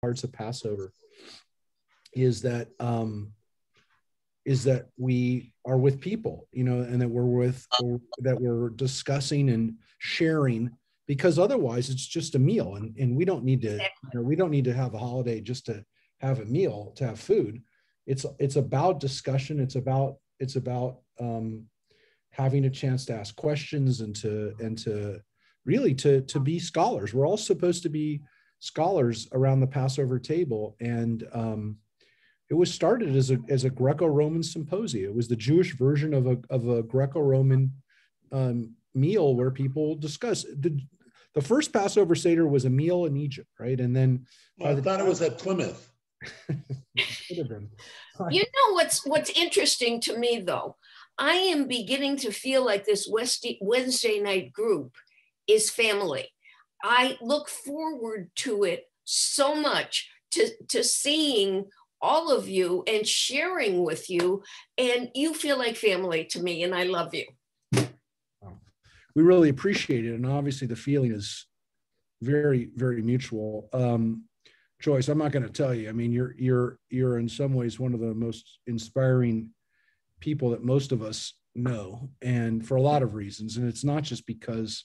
parts of Passover is that we are with people, and that we're discussing and sharing, because otherwise it's just a meal, and we don't need to have a holiday just to have a meal, to have food. It's about discussion. It's about having a chance to ask questions and to really to be scholars. We're all supposed to be scholars around the Passover table, and it was started as a Greco-Roman symposium. It was the Jewish version of a Greco-Roman meal where people discuss. The first Passover Seder was a meal in Egypt, right? And then I thought it was at Plymouth. You know what's interesting to me, though? I am beginning to feel like this Wednesday night group is family. I look forward to it so much, to seeing all of you and sharing with you, and you feel like family to me, and I love you. We really appreciate it, and obviously the feeling is very, very mutual. Joyce, I'm not going to tell you. I mean, you're in some ways one of the most inspiring people that most of us know, and for a lot of reasons. And it's not just because,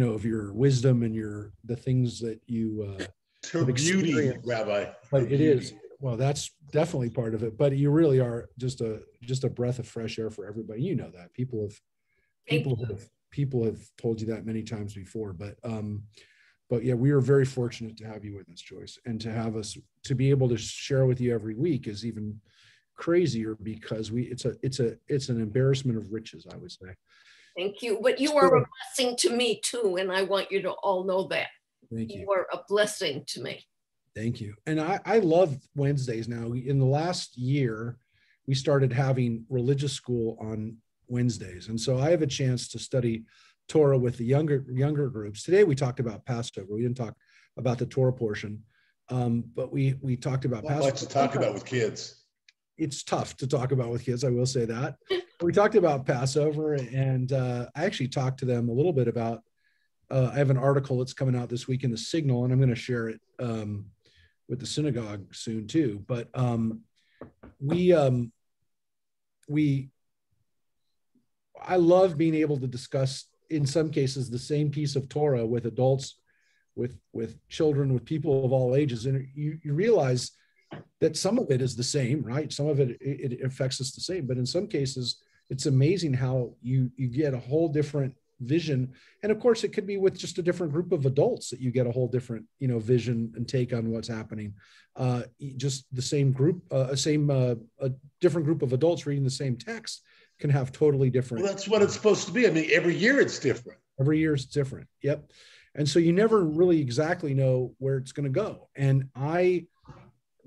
of your wisdom and the things that you. Her beauty, Rabbi. But it is. Well, that's definitely part of it. But you really are just a breath of fresh air for everybody. You know that people have told you that many times before. But yeah, we are very fortunate to have you with us, Joyce, and to have us to be able to share with you every week is even crazier, because it's an embarrassment of riches, I would say. Thank you. But you are a blessing to me too, and I want you to all know that. Thank you. You are a blessing to me. Thank you. And I love Wednesdays now. In the last year, we started having religious school on Wednesdays, and so I have a chance to study Torah with the younger groups. Today we talked about Passover. We didn't talk about the Torah portion, but we talked about Passover. Much to talk about with kids. It's tough to talk about with kids, I will say that. We talked about Passover, and I actually talked to them a little bit about, I have an article that's coming out this week in the Signal, and I'm going to share it with the synagogue soon too. But I love being able to discuss, in some cases, the same piece of Torah with adults, with children, with people of all ages. And you realize that some of it is the same, right? Some of it affects us the same, but in some cases, it's amazing how you get a whole different vision. And of course, it could be with just a different group of adults that you get a whole different, vision and take on what's happening. Just the same group, a different group of adults reading the same text can have totally different. Well, that's what it's supposed to be. I mean, every year it's different. Every year it's different. Yep. And so you never really exactly know where it's going to go. And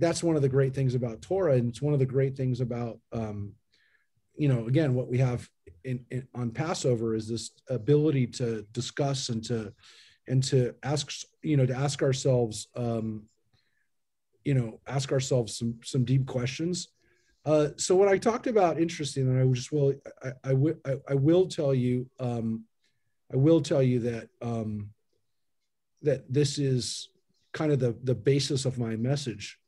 that's one of the great things about Torah. And it's one of the great things about, again, what we have on Passover is this ability to discuss and to ask ourselves, some deep questions. So what I talked about, interesting, and I will tell you that that this is kind of the basis of my message.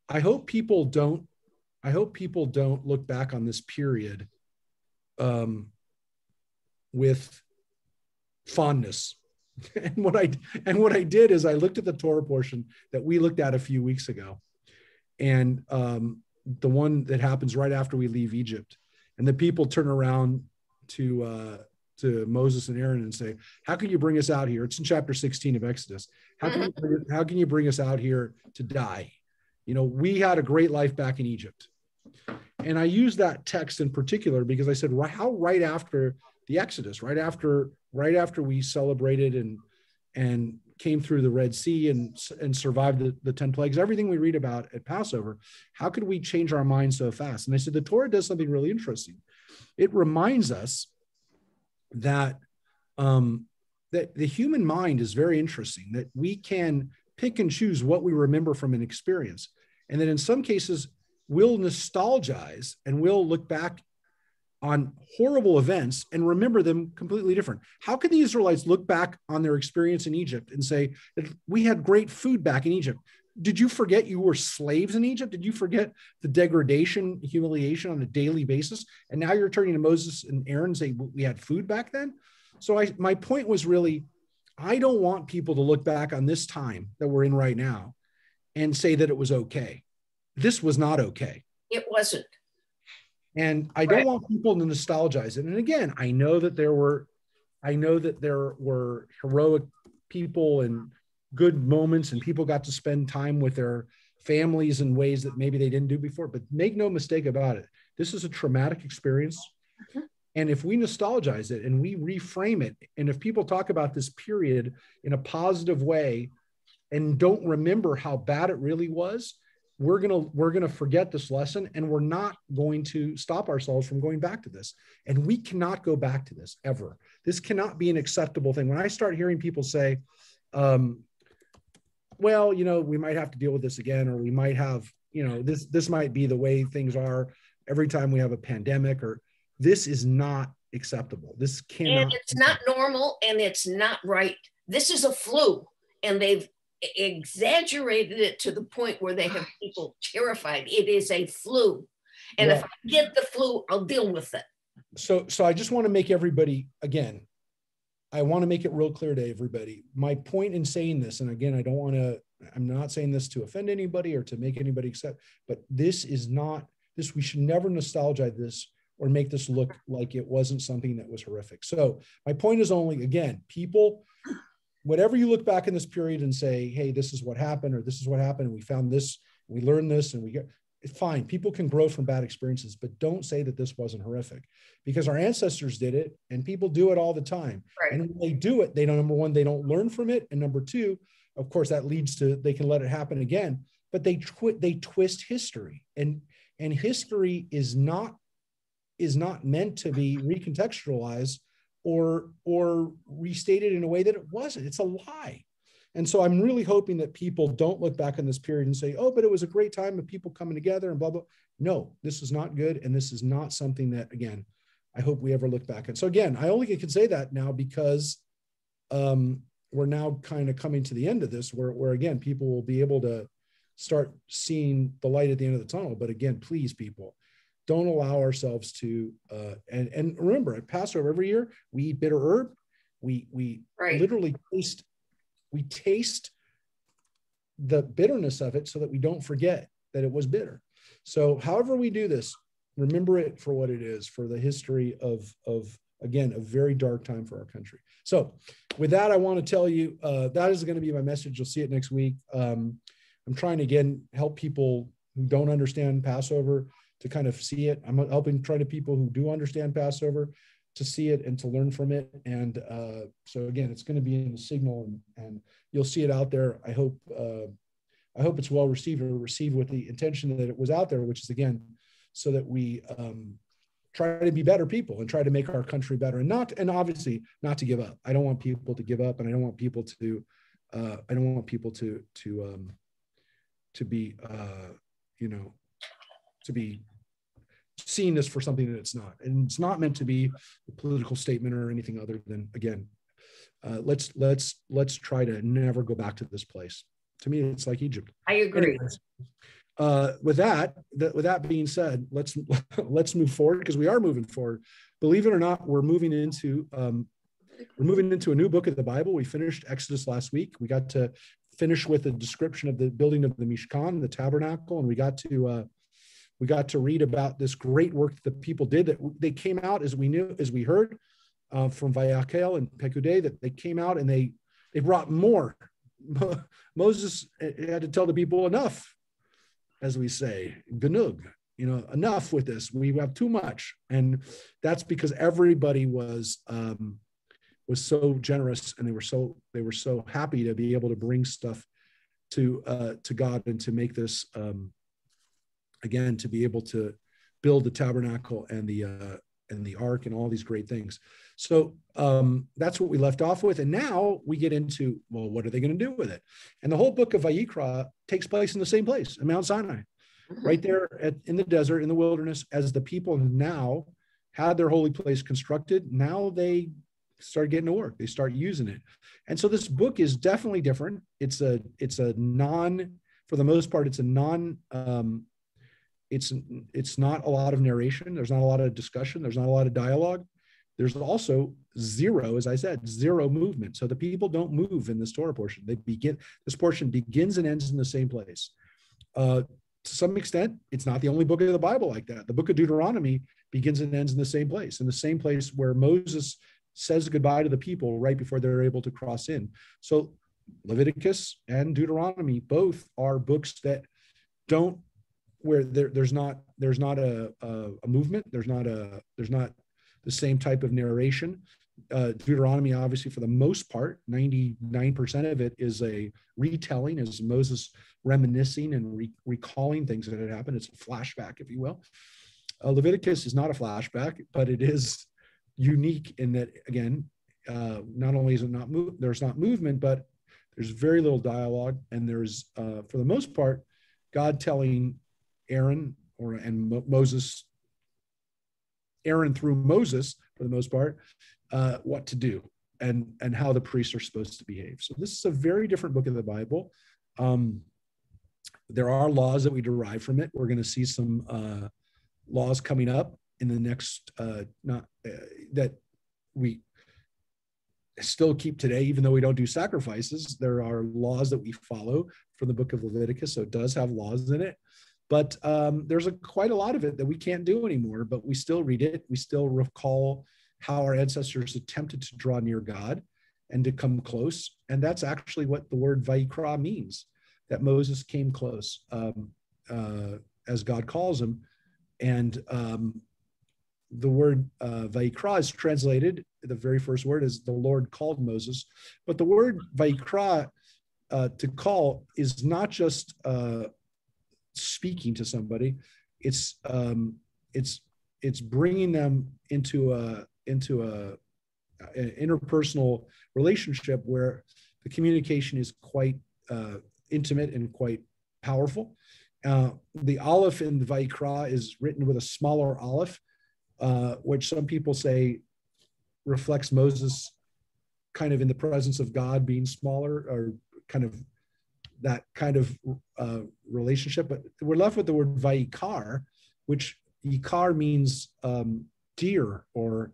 I hope people don't look back on this period with fondness. And what I did is I looked at the Torah portion that we looked at a few weeks ago, and the one that happens right after we leave Egypt, and the people turn around to Moses and Aaron and say, "How can you bring us out here?" It's in chapter 16 of Exodus. How can you bring us out here to die? We had a great life back in Egypt. And I use that text in particular because I said, how right after the Exodus, right after we celebrated and came through the Red Sea and survived the 10 plagues, everything we read about at Passover, how could we change our minds so fast? And I said, the Torah does something really interesting. It reminds us that that the human mind is very interesting, that we can pick and choose what we remember from an experience. And that in some cases, we'll nostalgize and we'll look back on horrible events and remember them completely different. How can the Israelites look back on their experience in Egypt and say that we had great food back in Egypt? Did you forget you were slaves in Egypt? Did you forget the degradation, humiliation on a daily basis? And now you're turning to Moses and Aaron and saying we had food back then? So my point was really, I don't want people to look back on this time that we're in right now and say that it was okay. This was not okay. It wasn't. And I don't want people to nostalgize it. And again, I know that there were heroic people and good moments, and people got to spend time with their families in ways that maybe they didn't do before. But make no mistake about it, this is a traumatic experience. And if we nostalgize it and we reframe it, and if people talk about this period in a positive way and don't remember how bad it really was, we're gonna forget this lesson, and we're not going to stop ourselves from going back to this. And we cannot go back to this ever. This cannot be an acceptable thing. When I start hearing people say, well, we might have to deal with this again, or we might have, this might be the way things are every time we have a pandemic, or this is not acceptable. This cannot. And it's not normal, and it's not right. This is a flu, and they've exaggerated it to the point where they have people terrified. It is a flu. And if I get the flu, I'll deal with it. So I just want to make everybody, again, I want to make it real clear to everybody. My point in saying this, and again, I'm not saying this to offend anybody or to make anybody accept, but this is not this. We should never nostalgize this or make this look like it wasn't something that was horrific. So my point is only, again, people, whatever you look back in this period and say, hey, this is what happened, or this is what happened, and we found this, we learned this, and it's fine. People can grow from bad experiences, but don't say that this wasn't horrific, because our ancestors did it, and people do it all the time. Right. And when they do it, they don't, number one, they don't learn from it. And number two, of course, that leads to, they can let it happen again, but they twist history, and history is not meant to be recontextualized or restated in a way that it wasn't. It's a lie. And so I'm really hoping that people don't look back on this period and say, oh, but it was a great time of people coming together and blah, blah. No, this is not good. And this is not something that, again, I hope we ever look back on. So again, I only can say that now because we're now kind of coming to the end of this where again, people will be able to start seeing the light at the end of the tunnel. But again, please, people, don't allow ourselves to, and remember, at Passover every year, we eat bitter herb. We literally taste the bitterness of it so that we don't forget that it was bitter. So however we do this, remember it for what it is, for the history of again, a very dark time for our country. So with that, I want to tell you, that is going to be my message. You'll see it next week. I'm trying to, again, help people who don't understand Passover to kind of see it. I'm helping try to people who do understand Passover to see it and to learn from it. And so again, it's going to be in the signal, and you'll see it out there. I hope it's well received, or received with the intention that it was out there, which is, again, so that we try to be better people and try to make our country better, and obviously not to give up. I don't want people to give up, and I don't want people to be to be seeing this for something that it's not. And it's not meant to be a political statement or anything other than, again, let's try to never go back to this place. To me, it's like Egypt. I agree. Anyways, with that being said, let's move forward, because we are moving forward. Believe it or not, we're moving into a new book of the Bible. We finished Exodus last week. We got to finish with a description of the building of the Mishkan, the tabernacle, and we got to read about this great work that the people did. That they came out, as we heard from Vayikra and Pekudei, that they came out and they brought more. Moses had to tell the people, enough, as we say, genug, enough with this. We have too much, and that's because everybody was so generous, and they were so happy to be able to bring stuff to God, and to make this. Again, to be able to build the tabernacle and the ark and all these great things. So that's what we left off with. And now we get into, well, what are they going to do with it? And the whole book of Vayikra takes place in the same place, in Mount Sinai, right there in the desert, in the wilderness, as the people now had their holy place constructed. Now they start getting to work. They start using it. And so this book is definitely different. It's a non, for the most part, it's a non, it's not a lot of narration. There's not a lot of discussion. There's not a lot of dialogue. There's also zero, as I said, zero movement. So the people don't move in this Torah portion. This portion begins and ends in the same place. To some extent, it's not the only book of the Bible like that. The book of Deuteronomy begins and ends in the same place where Moses says goodbye to the people right before they're able to cross in. So Leviticus and Deuteronomy both are books that don't, where there's not a movement. There's not the same type of narration. Deuteronomy, obviously, for the most part, 99% of it is a retelling, is Moses reminiscing and recalling things that had happened. It's a flashback, if you will. Leviticus is not a flashback, but it is unique in that, again, not only is it there's not movement, but there's very little dialogue, and there's, for the most part, God telling Aaron Aaron through Moses, for the most part, what to do and how the priests are supposed to behave. So this is a very different book of the Bible. There are laws that we derive from it. We're going to see some laws coming up in the next, that we still keep today, even though we don't do sacrifices. There are laws that we follow from the book of Leviticus, so it does have laws in it. But there's quite a lot of it that we can't do anymore, but we still read it. We still recall how our ancestors attempted to draw near God and to come close. And that's actually what the word Vayikra means, that Moses came close, as God calls him. And the word Vayikra is translated, the very first word is the Lord called Moses. But the word Vayikra, to call, is not just speaking to somebody. It's bringing them into an interpersonal relationship where the communication is quite intimate and quite powerful. The aleph in the Vayikra is written with a smaller aleph, which some people say reflects Moses kind of in the presence of God being smaller, or kind of that kind of relationship. But we're left with the word Vayikar, which Yikar means dear, or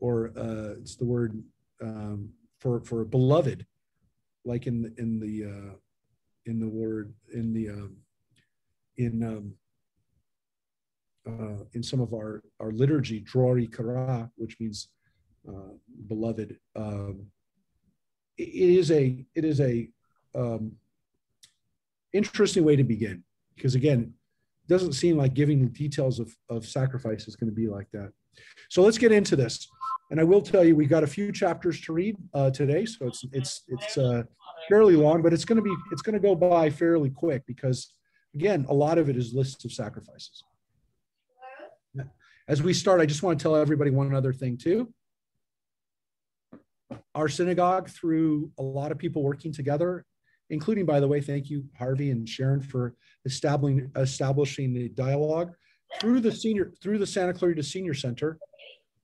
it's the word for beloved, like in some of our liturgy, Drori Kara, which means beloved. It is a interesting way to begin, because again, it doesn't seem like giving the details of sacrifice is going to be like that. So let's get into this. And I will tell you, we've got a few chapters to read today, so it's fairly long, but it's going to go by fairly quick, because again, a lot of it is lists of sacrifices. As we start, I just want to tell everybody one other thing too. Our synagogue, through a lot of people working together, including, by the way, thank you, Harvey and Sharon, for establishing the dialogue through the Santa Clarita Senior Center.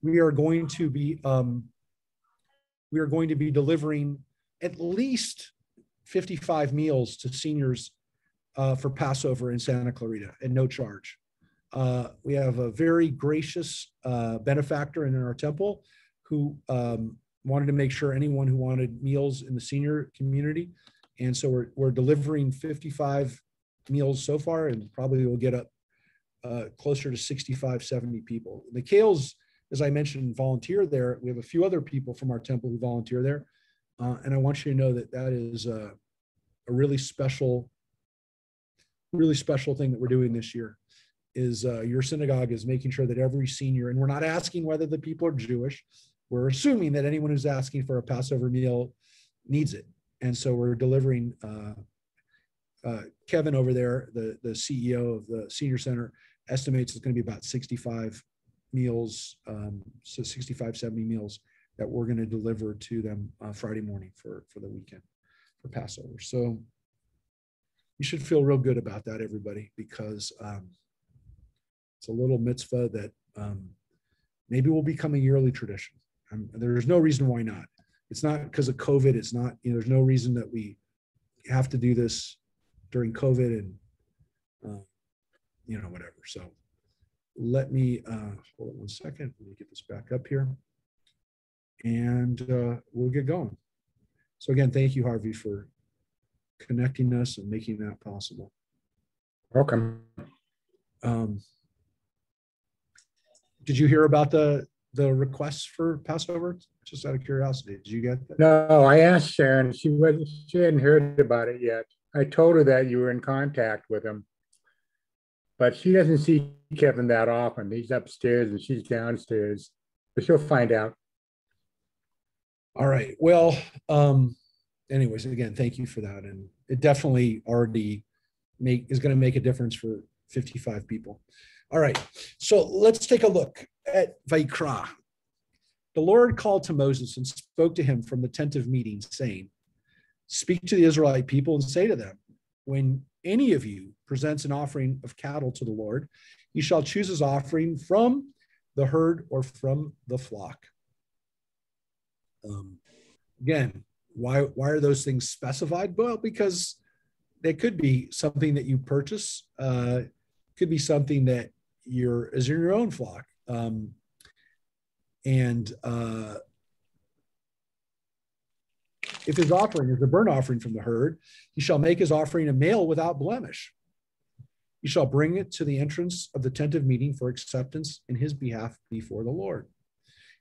We are going to be delivering at least 55 meals to seniors for Passover in Santa Clarita at no charge. We have a very gracious benefactor in our temple who wanted to make sure anyone who wanted meals in the senior community. And so we're delivering 55 meals so far, and probably we'll get up closer to 65, 70 people. The Kales, as I mentioned, volunteer there. We have a few other people from our temple who volunteer there. And I want you to know that that is a really special thing that we're doing this year. Is your synagogue is making sure that every senior, and we're not asking whether the people are Jewish, we're assuming that anyone who's asking for a Passover meal needs it. And so we're delivering, Kevin over there, the CEO of the senior center, estimates it's going to be about 65 meals, so 65, 70 meals that we're going to deliver to them Friday morning for the weekend for Passover. So you should feel real good about that, everybody, because it's a little mitzvah that Maybe we'll become a yearly tradition. There's no reason why not. It's not because of COVID. It's not, there's no reason that we have to do this during COVID and, whatever. So let me, hold on one second. Let me get this back up here and we'll get going. So again, thank you, Harvey, for connecting us and making that possible. Welcome. Did you hear about the requests for Passover? Just out of curiosity, did you get that? No, I asked Sharon. She hadn't heard about it yet. I told her that you were in contact with him, but she doesn't see Kevin that often. He's upstairs and she's downstairs, but she'll find out. All right. Well, anyways, again, thank you for that, and it definitely already is going to make a difference for 55 people. All right. So let's take a look at Vayikra. The Lord called to Moses and spoke to him from the tent of meeting, saying, "Speak to the Israelite people and say to them, when any of you presents an offering of cattle to the Lord, he shall choose his offering from the herd or from the flock." Again, why are those things specified? Well, because they could be something that you purchase, could be something that is in your own flock. If his offering is a burnt offering from the herd, he shall make his offering a male without blemish. He shall bring it to the entrance of the tent of meeting for acceptance in his behalf before the Lord.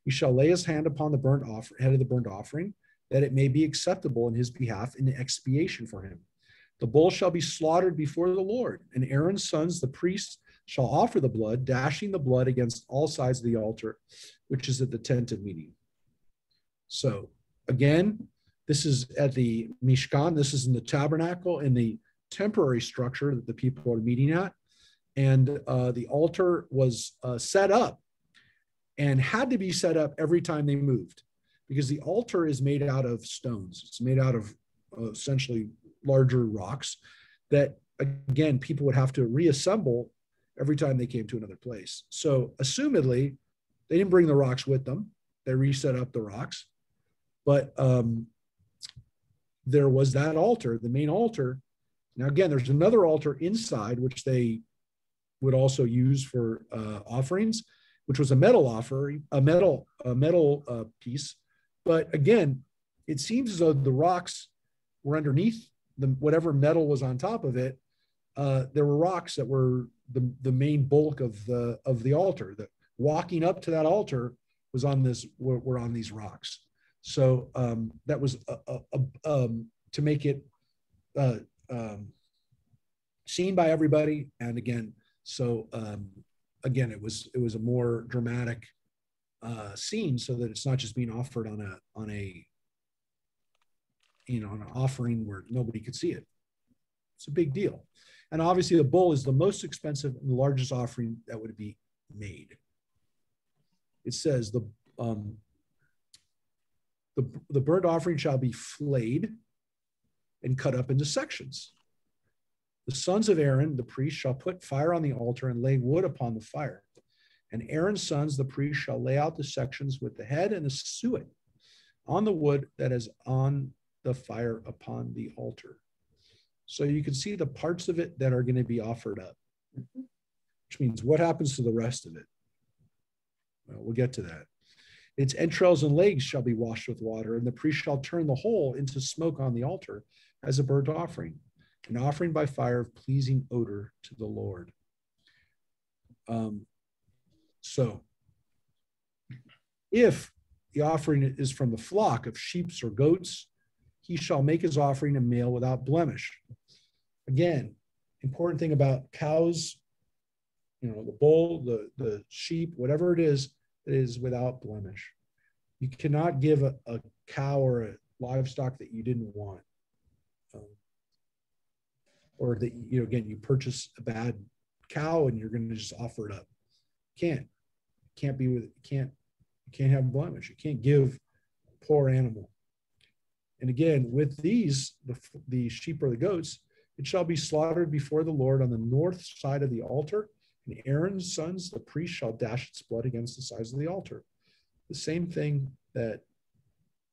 He shall lay his hand upon the head of the burnt offering, that it may be acceptable in his behalf in expiation for him. The bull shall be slaughtered before the Lord, and Aaron's sons, the priests, shall offer the blood, dashing the blood against all sides of the altar, which is at the tent of meeting. So again, this is at the Mishkan. This is in the tabernacle, in the temporary structure that the people are meeting at. And the altar was set up and had to be set up every time they moved, because the altar is made out of stones. It's made out of essentially larger rocks that, again, people would have to reassemble every time they came to another place. So assumedly, they didn't bring the rocks with them. They reset up the rocks. But there was that altar, the main altar. Now, again, there's another altar inside, which they would also use for offerings, which was a metal offering, a metal piece. But again, it seems as though the rocks were underneath whatever metal was on top of it. There were rocks that were the main bulk of the altar. That walking up to that altar was on were on these rocks. So that was to make it seen by everybody. And again, it was a more dramatic scene, so that it's not just being offered on an offering where nobody could see it. It's a big deal. And obviously the bull is the most expensive and the largest offering that would be made. It says the burnt offering shall be flayed and cut up into sections. The sons of Aaron, the priest, shall put fire on the altar and lay wood upon the fire. And Aaron's sons, the priest, shall lay out the sections with the head and the suet on the wood that is on the fire upon the altar. So you can see the parts of it that are going to be offered up, which means what happens to the rest of it? Well, we'll get to that. Its entrails and legs shall be washed with water, and the priest shall turn the whole into smoke on the altar as a burnt offering, an offering by fire of pleasing odor to the Lord. So if the offering is from the flock of sheep or goats, he shall make his offering a male without blemish. Again, important thing about cows, the bull, the sheep, whatever it is without blemish. You cannot give a cow or a livestock that you didn't want. Or that, again, you purchase a bad cow and you're going to just offer it up. You can't have blemish. You can't give a poor animal. And again, with these, the sheep or the goats, it shall be slaughtered before the Lord on the north side of the altar And Aaron's sons, the priest, shall dash its blood against the sides of the altar. The same thing that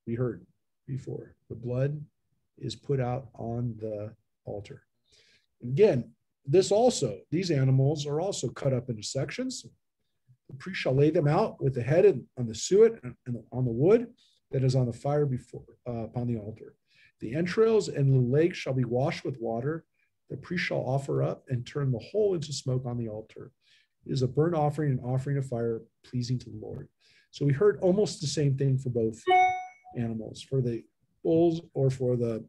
we heard before. The blood is put out on the altar. Again, these animals are also cut up into sections. The priest shall lay them out with the head on the suet and on the wood that is on the fire before upon the altar. The entrails and the legs shall be washed with water. The priest shall offer up and turn the whole into smoke on the altar. It is a burnt offering and offering of fire pleasing to the Lord. So we heard almost the same thing for both animals, for the bulls or for the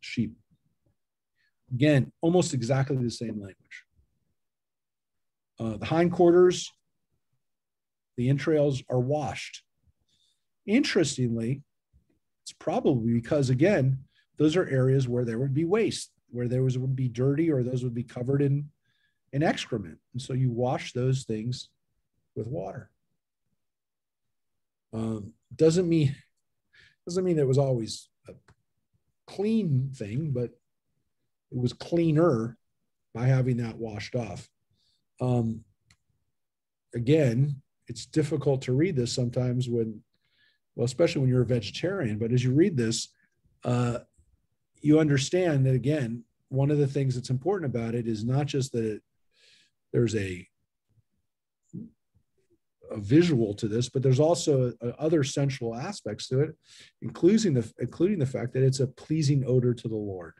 sheep. Again, almost exactly the same language. The hindquarters, the entrails are washed. Interestingly, it's probably because, again, those are areas where there would be waste, where would be dirty, or those would be covered in excrement. And so you wash those things with water. Doesn't mean it was always a clean thing, but it was cleaner by having that washed off. Again, it's difficult to read this sometimes especially when you're a vegetarian, but as you read this, you understand that, again, one of the things that's important about it is not just that there's a visual to this, but there's also other central aspects to it, including the fact that it's a pleasing odor to the Lord.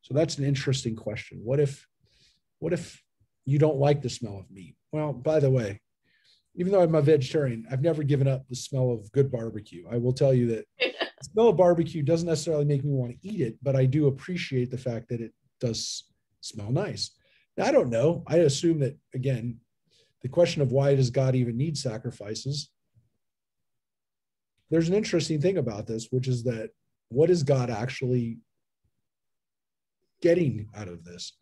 So that's an interesting question. What if you don't like the smell of meat? Well, by the way, even though I'm a vegetarian, I've never given up the smell of good barbecue. I will tell you that the smell of barbecue doesn't necessarily make me want to eat it, but I do appreciate the fact that it does smell nice. Now, I don't know. I assume that, again, the question of why does God even need sacrifices? There's an interesting thing about this, which is that what is God actually getting out of this?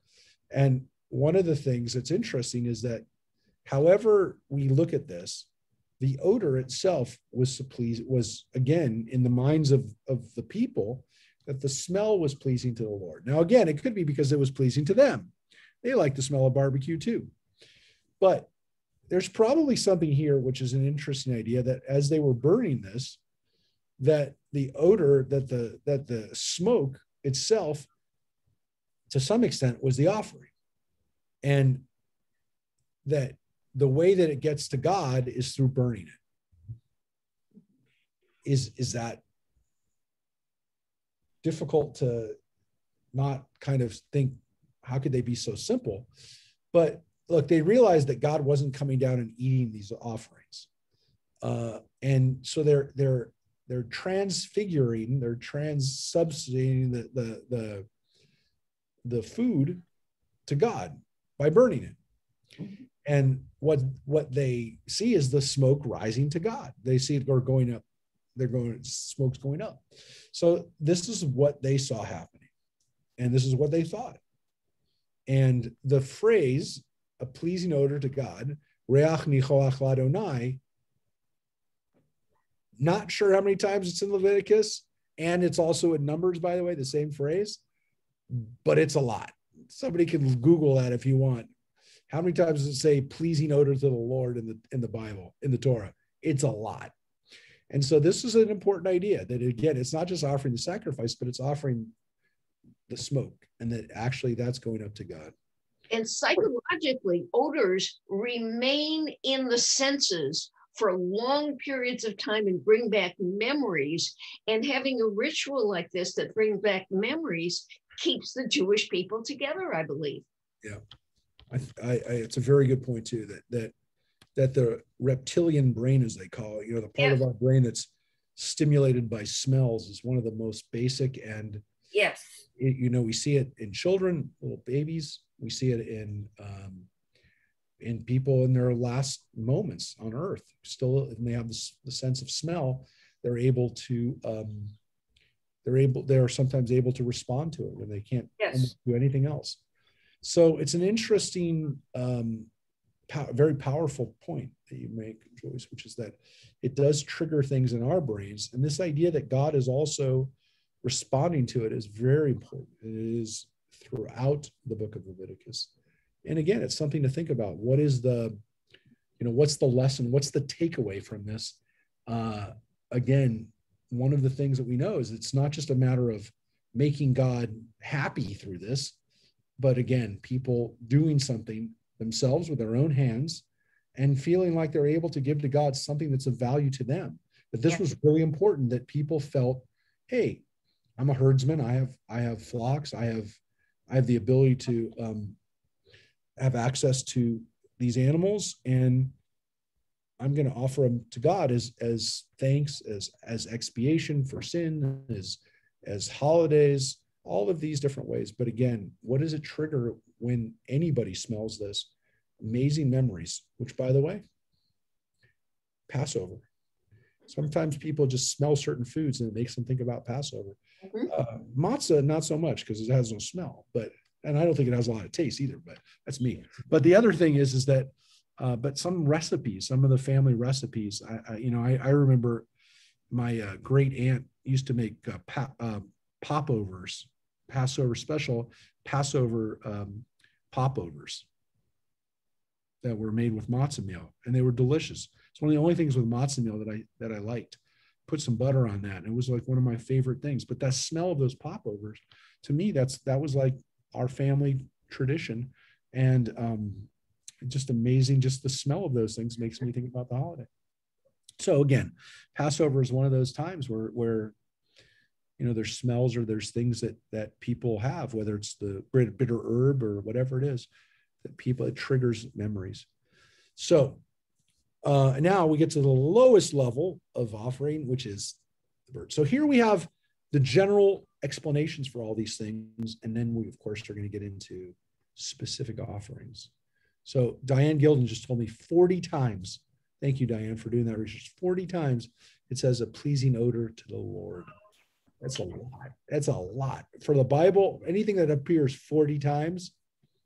And one of the things that's interesting is that however we look at this, the odor itself was again in the minds of the people, that the smell was pleasing to the Lord. Now, again, it could be because it was pleasing to them. They like the smell of barbecue too. But there's probably something here, which is an interesting idea, that as they were burning this, that the odor, that the smoke itself, to some extent, was the offering. And that the way that it gets to God is through burning it. Is that difficult to not kind of think, how could they be so simple? But look, they realized that God wasn't coming down and eating these offerings. And so they're transfiguring, they're transubstantiating the food to God by burning it. And what they see is the smoke rising to God. They see it going up. Smoke's going up. So this is what they saw happening. And this is what they thought. And the phrase, a pleasing odor to God, Reach Nichoach Ladonai, not sure how many times it's in Leviticus, and it's also in Numbers, by the way, the same phrase, but it's a lot. Somebody can Google that if you want. How many times does it say pleasing odor to the Lord in the Bible, in the Torah? It's a lot. And so this is an important idea that, again, it's not just offering the sacrifice, but it's offering the smoke, and that actually that's going up to God. And psychologically, odors remain in the senses for long periods of time and bring back memories. And having a ritual like this that brings back memories keeps the Jewish people together, I believe. Yeah. It's a very good point too, that the reptilian brain, as they call it, the part of our brain that's stimulated by smells, is one of the most basic. And yes, we see it in children, little babies. We see it in people in their last moments on earth. Still, when they have the sense of smell, they're sometimes able to respond to it when they can't do anything else. So it's an interesting, very powerful point that you make, Joyce, which is that it does trigger things in our brains. And this idea that God is also responding to it is very important. It is throughout the book of Leviticus. And again, it's something to think about. What is the, what's the lesson? What's the takeaway from this? Again, one of the things that we know is it's not just a matter of making God happy through this, but again, people doing something themselves with their own hands and feeling like they're able to give to God something that's of value to them. But this was really important, that people felt, hey, I'm a herdsman. I have flocks. I have the ability to have access to these animals, and I'm going to offer them to God as thanks, as expiation for sin, as holidays, all of these different ways. But again, what does it trigger when anybody smells this? Amazing memories, which, by the way, Passover. Sometimes people just smell certain foods and it makes them think about Passover. Matzah, not so much, because it has no smell, and I don't think it has a lot of taste either, but that's me. But the other thing is that, but some recipes, some of the family recipes, I remember my great aunt used to make popovers, Passover special Passover popovers that were made with matzah meal, and they were delicious. It's one of the only things with matzah meal that I liked. Put some butter on that, and it was like one of my favorite things. But that smell of those popovers, to me, that was like our family tradition, and just amazing. Just the smell of those things makes me think about the holiday. So again, Passover is one of those times where there's smells or there's things that people have, whether it's the bitter herb or whatever it is, that it triggers memories. So now we get to the lowest level of offering, which is the bird. So here we have the general explanations for all these things, and then we, of course, are going to get into specific offerings. So Diane Gilden just told me 40 times. Thank you, Diane, for doing that research. 40 times it says a pleasing odor to the Lord. That's a lot. That's a lot. For the Bible, anything that appears 40 times,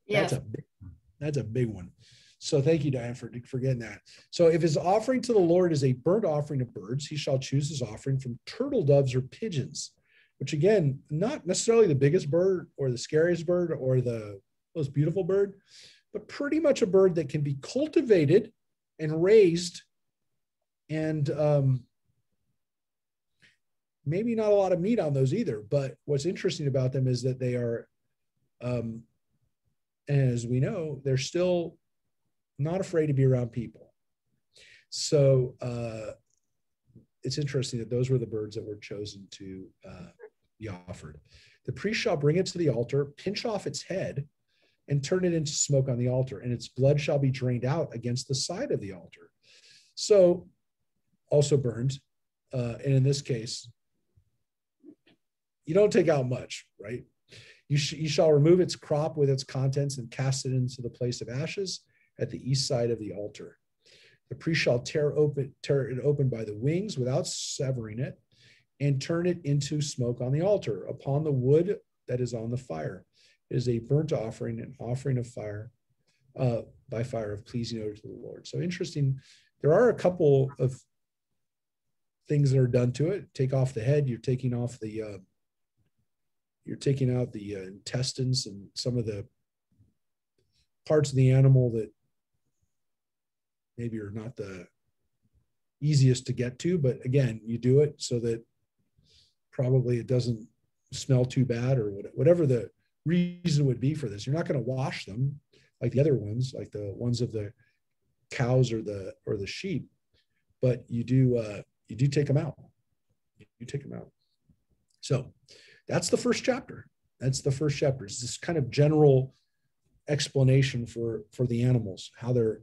that's a big one. So thank you, Diane, for getting that. So if his offering to the Lord is a burnt offering of birds, he shall choose his offering from turtle doves or pigeons, which again, not necessarily the biggest bird or the scariest bird or the most beautiful bird, but pretty much a bird that can be cultivated and raised, and maybe not a lot of meat on those either. But what's interesting about them is that they are, as we know, they're still not afraid to be around people. So it's interesting that those were the birds that were chosen to be offered. The priest shall bring it to the altar, pinch off its head, and turn it into smoke on the altar, and its blood shall be drained out against the side of the altar. So also burned. And in this case, you don't take out much, right? You shall remove its crop with its contents and cast it into the place of ashes at the east side of the altar. The priest shall tear it open by the wings without severing it, and turn it into smoke on the altar upon the wood that is on the fire. It is a burnt offering, an offering of fire, by fire of pleasing odor to the Lord. So interesting. There are a couple of things that are done to it. Take off the head. You're taking off the, you're taking out the intestines and some of the parts of the animal that maybe are not the easiest to get to, but again, you do it so that probably it doesn't smell too bad, or whatever the reason would be for this. You're not going to wash them like the other ones, like the ones of the cows or the sheep, but you do take them out. You take them out. So that's the first chapter. That's the first chapter. It's this kind of general explanation for the animals, how they're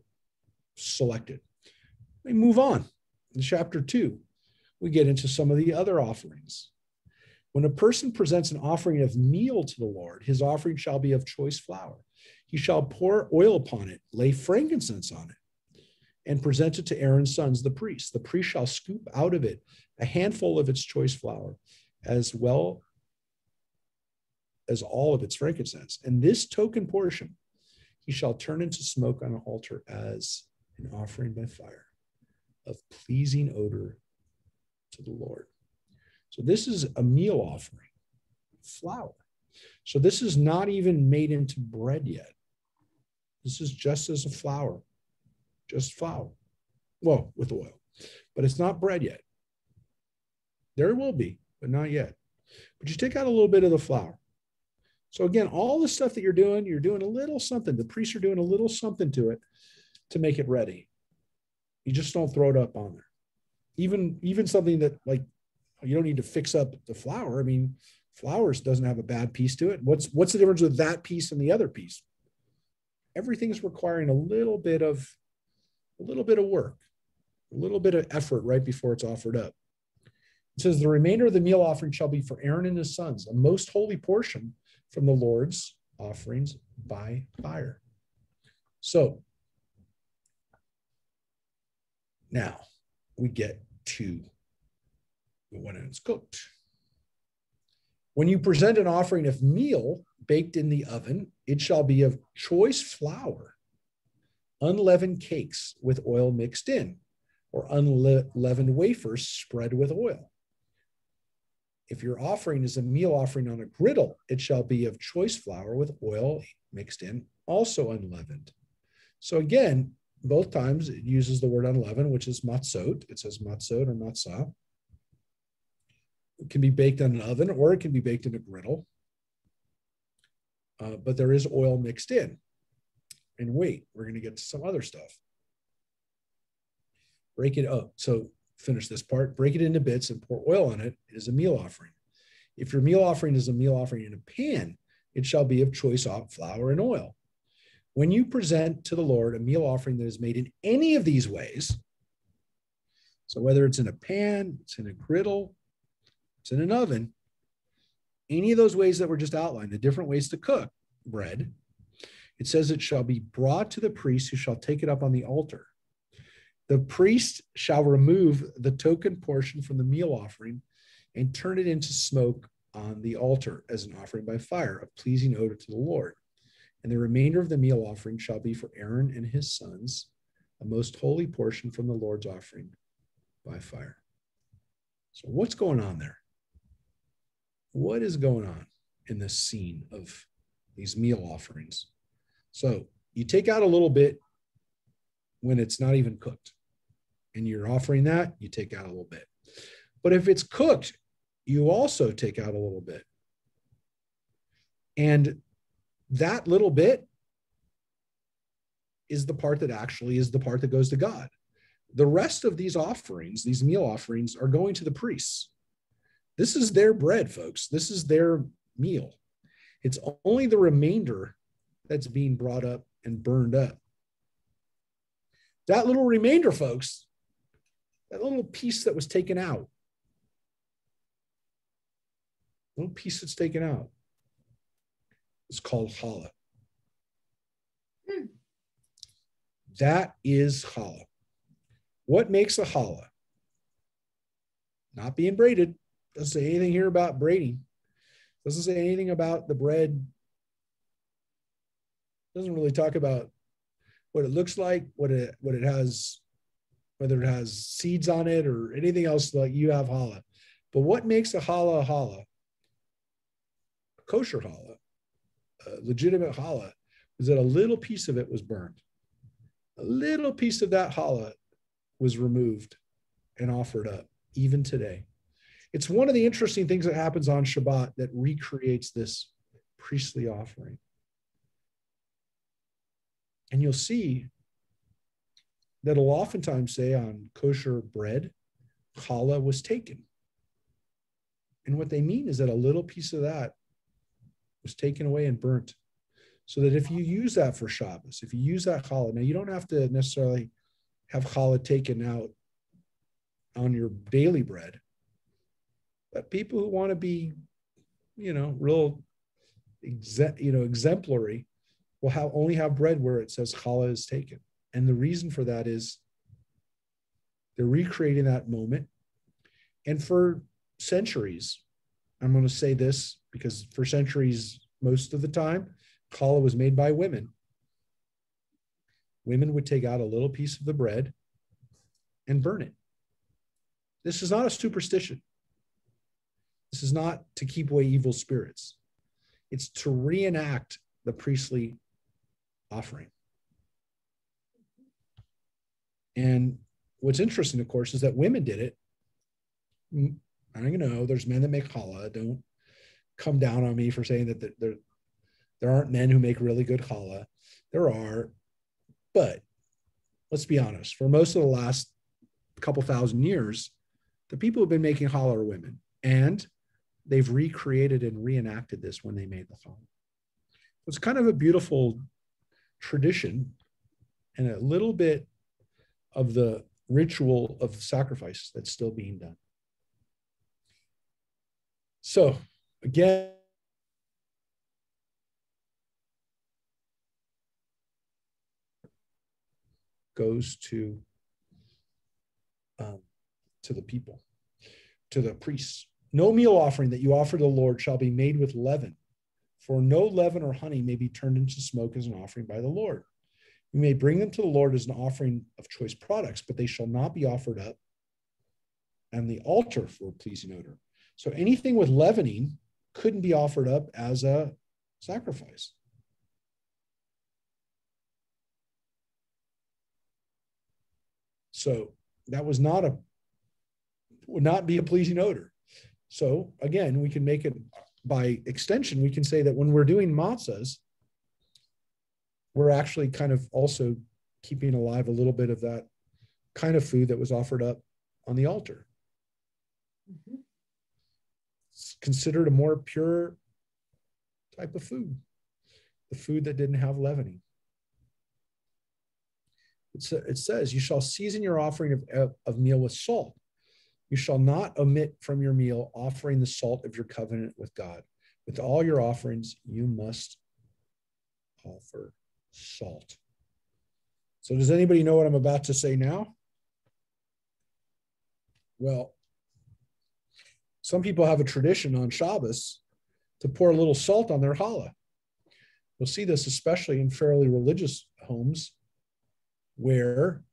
selected. We move on. In chapter 2, we get into some of the other offerings. When a person presents an offering of meal to the Lord, his offering shall be of choice flour. He shall pour oil upon it, lay frankincense on it, and present it to Aaron's sons, the priests. The priest shall scoop out of it a handful of its choice flour, as well as all of its frankincense. And this token portion he shall turn into smoke on an altar as an offering by fire of pleasing odor to the Lord. So this is a meal offering, flour. So this is not even made into bread yet. This is just as a flour, just flour. Well, with oil, but it's not bread yet. There will be, but not yet. But you take out a little bit of the flour. So again, all the stuff that you're doing a little something. The priests are doing a little something to it to make it ready. You just don't throw it up on there. Even something that, like, you don't need to fix up the flour. I mean, flour doesn't have a bad piece to it. What's the difference with that piece and the other piece? Everything's requiring a little bit of work, a little bit of effort right before it's offered up. It says the remainder of the meal offering shall be for Aaron and his sons, a most holy portion from the Lord's offerings by fire. So now we get to when it's cooked. When you present an offering of meal baked in the oven, it shall be of choice flour, unleavened cakes with oil mixed in, or unleavened wafers spread with oil. If your offering is a meal offering on a griddle, it shall be of choice flour with oil mixed in, also unleavened. So again, both times it uses the word unleavened, which is matzot. It says matzot or matzah. It can be baked in an oven, or it can be baked in a griddle. But there is oil mixed in. And wait, we're going to get to some other stuff. Break it up. So finish this part. Break it into bits and pour oil on it. It is a meal offering. If your meal offering is a meal offering in a pan, it shall be of choice flour and oil. When you present to the Lord a meal offering that is made in any of these ways, so whether it's in a pan, it's in a griddle, it's in an oven, any of those ways that were just outlined, the different ways to cook bread, it says it shall be brought to the priest who shall take it up on the altar. The priest shall remove the token portion from the meal offering and turn it into smoke on the altar as an offering by fire, a pleasing odor to the Lord. And the remainder of the meal offering shall be for Aaron and his sons, a most holy portion from the Lord's offering by fire. So what's going on there? What is going on in this scene of these meal offerings? So you take out a little bit when it's not even cooked, and you're offering that, you take out a little bit. But if it's cooked, you also take out a little bit. And that little bit is the part that actually is the part that goes to God. The rest of these offerings, these meal offerings, are going to the priests. This is their bread, folks. This is their meal. It's only the remainder that's being brought up and burned up. That little remainder, folks, that little piece that was taken out, little piece that's taken out, is called challah. That is challah. What makes a challah? Not being braided. Doesn't say anything here about braiding. Doesn't say anything about the bread. Doesn't really talk about what it looks like, what it has, whether it has seeds on it or anything else like you have challah. But what makes a challah, a kosher challah, a legitimate challah, is that a little piece of it was burned. A little piece of that challah was removed and offered up, even today. It's one of the interesting things that happens on Shabbat that recreates this priestly offering. And you'll see that it'll oftentimes say on kosher bread, challah was taken. And what they mean is that a little piece of that was taken away and burnt. So that if you use that for Shabbos, if you use that challah, now you don't have to necessarily have challah taken out on your daily bread. But people who want to be, real, exemplary, will only have bread where it says challah is taken. And the reason for that is they're recreating that moment. And for centuries, I'm going to say this because for centuries, most of the time, challah was made by women. Women would take out a little piece of the bread and burn it. This is not a superstition. This is not to keep away evil spirits. It's to reenact the priestly offering. And what's interesting, of course, is that women did it. I don't know. There's men that make challah. Don't come down on me for saying that there aren't men who make really good challah. There are, but let's be honest. For most of the last couple thousand years, the people who've been making challah are women, and they've recreated and reenacted this when they made the challah. It's kind of a beautiful tradition and a little bit of the ritual of sacrifice that's still being done. So again, goes to the people, to the priests. No meal offering that you offer to the Lord shall be made with leaven, for no leaven or honey may be turned into smoke as an offering by the Lord. You may bring them to the Lord as an offering of choice products, but they shall not be offered up on the altar for a pleasing odor. So anything with leavening couldn't be offered up as a sacrifice. So that would not be a pleasing odor. So again, we can make it, by extension, we can say that when we're doing matzahs, we're actually kind of also keeping alive a little bit of that kind of food that was offered up on the altar. Mm-hmm. It's considered a more pure type of food, the food that didn't have leavening. It says, you shall season your offering of meal with salt. You shall not omit from your meal offering the salt of your covenant with God. With all your offerings, you must offer salt. So does anybody know what I'm about to say now? Well, some people have a tradition on Shabbos to pour a little salt on their challah. You'll see this especially in fairly religious homes where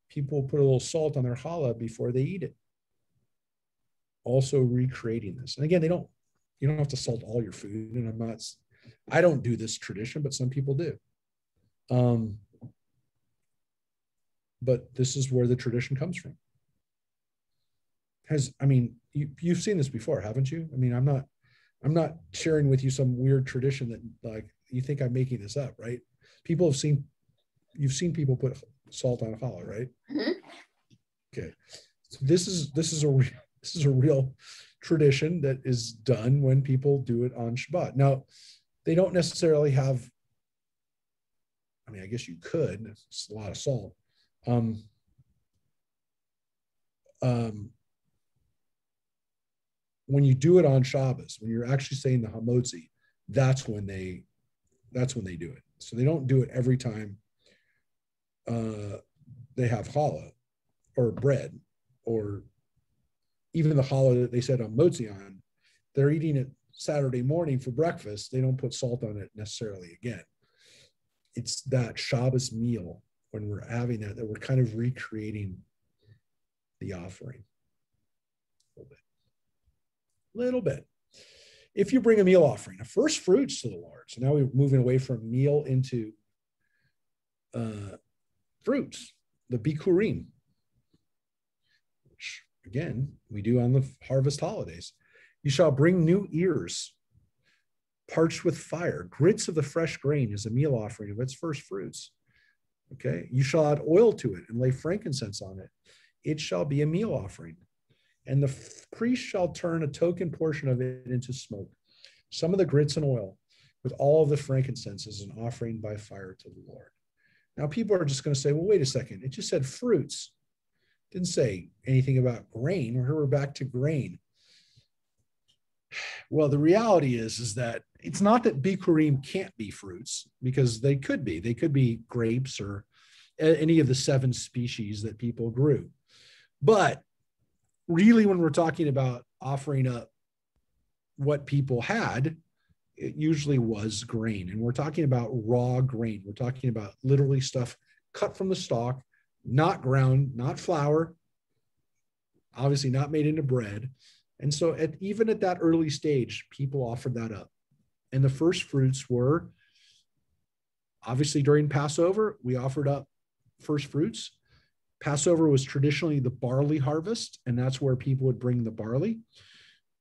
people put a little salt on their challah before they eat it. Also recreating this. And again, you don't have to salt all your food. And I don't do this tradition, but some people do. But this is where the tradition comes from. You've seen this before, haven't you? I mean, I'm not sharing with you some weird tradition that like you think I'm making this up, right? You've seen people put salt on a challah, right? Mm-hmm. Okay. So this is a real tradition that is done when people do it on Shabbat. Now, they don't necessarily have, I guess you could, it's a lot of salt. When you do it on Shabbos, when you're actually saying the hamotzi, that's when they do it. So they don't do it every time they have challah or bread, or even the challah that they said on motzi on. They're eating it Saturday morning for breakfast. They don't put salt on it necessarily again. It's that Shabbos meal when we're having that we're kind of recreating the offering a little bit. If you bring a meal offering, a first fruits to the Lord. So now we're moving away from meal into fruits, the bikurim, which again, we do on the harvest holidays. You shall bring new ears, parched with fire, grits of the fresh grain as a meal offering of its first fruits. Okay, you shall add oil to it and lay frankincense on it. It shall be a meal offering. And the priest shall turn a token portion of it into smoke, some of the grits and oil, with all of the frankincense as an offering by fire to the Lord. Now, people are just going to say, well, wait a second. It just said fruits. It didn't say anything about grain. Here we're back to grain. Well, the reality is that it's not that bikurim can't be fruits, because they could be. They could be grapes or any of the 7 species that people grew. But really, when we're talking about offering up what people had, it usually was grain. And we're talking about raw grain. We're talking about literally stuff cut from the stalk, not ground, not flour, obviously not made into bread. And so even at that early stage, people offered that up. And the first fruits were, obviously during Passover, we offered up first fruits. Passover was traditionally the barley harvest, and that's where people would bring the barley.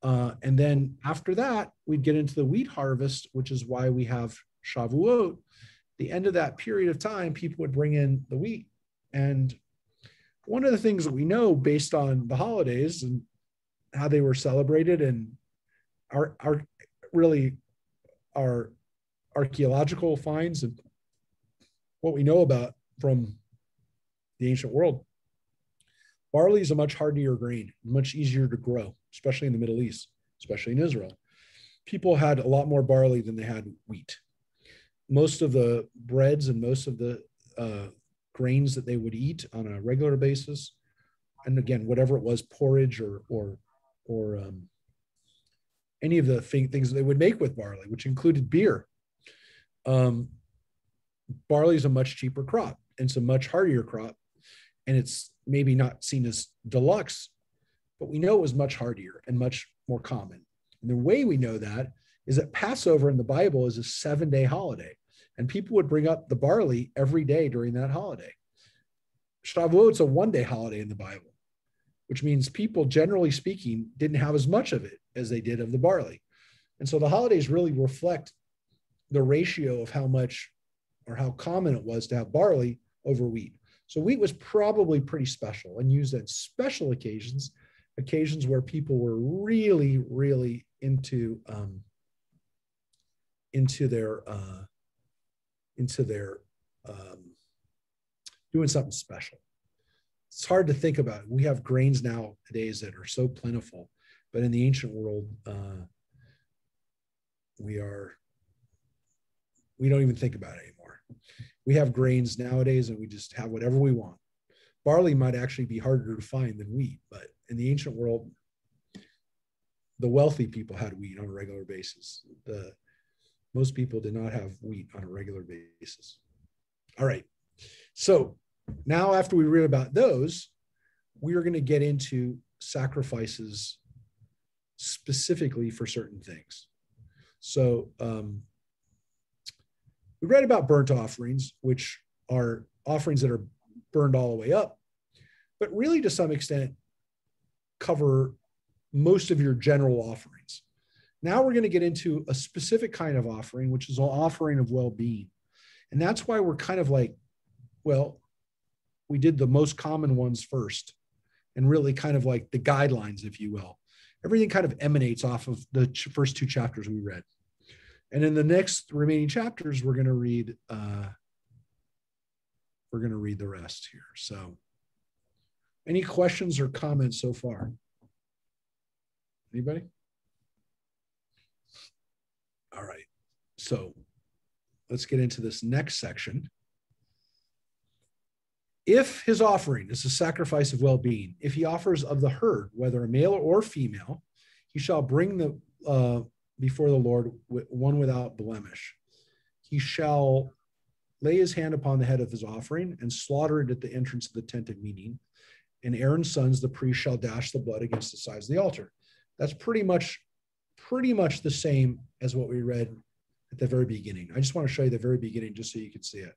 And then after that, we'd get into the wheat harvest, which is why we have Shavuot. The end of that period of time, people would bring in the wheat. And one of the things that we know based on the holidays and how they were celebrated and our archaeological finds and what we know about from the ancient world, barley is a much hardier grain, much easier to grow, especially in the Middle East, especially in Israel. People had a lot more barley than they had wheat. Most of the breads and most of the grains that they would eat on a regular basis, and again, whatever it was, porridge or any of the things that they would make with barley, which included beer. Barley is a much cheaper crop, and it's a much hardier crop, and it's maybe not seen as deluxe, but we know it was much hardier and much more common. And the way we know that is that Passover in the Bible is a 7-day holiday, and people would bring up the barley every day during that holiday. Shavuot's a 1-day holiday in the Bible, which means people, generally speaking, didn't have as much of it as they did of the barley. And so the holidays really reflect the ratio of how much or how common it was to have barley over wheat. So wheat was probably pretty special and used at special occasions where people were really, really into their doing something special. It's hard to think about. We have grains nowadays that are so plentiful, but in the ancient world, we don't even think about it anymore. We have grains nowadays and we just have whatever we want. Barley might actually be harder to find than wheat, but in the ancient world, the wealthy people had wheat on a regular basis. Most people did not have wheat on a regular basis. All right. So now after we read about those, we are going to get into sacrifices specifically for certain things. So we read about burnt offerings, which are offerings that are burned all the way up, but really to some extent cover most of your general offerings. Now we're going to get into a specific kind of offering, which is an offering of well-being. And that's why we're kind of like, well, we did the most common ones first and really kind of like the guidelines, if you will. Everything kind of emanates off of the first 2 chapters we read. And in the next remaining chapters, we're going to read the rest here. So any questions or comments so far? Anybody? All right. So let's get into this next section. If his offering is a sacrifice of well-being, if he offers of the herd, whether a male or female, he shall bring the before the Lord one without blemish. He shall lay his hand upon the head of his offering and slaughter it at the entrance of the tent of meeting. And Aaron's sons, the priest, shall dash the blood against the sides of the altar. That's pretty much the same as what we read at the very beginning. I just want to show you the very beginning just so you can see it.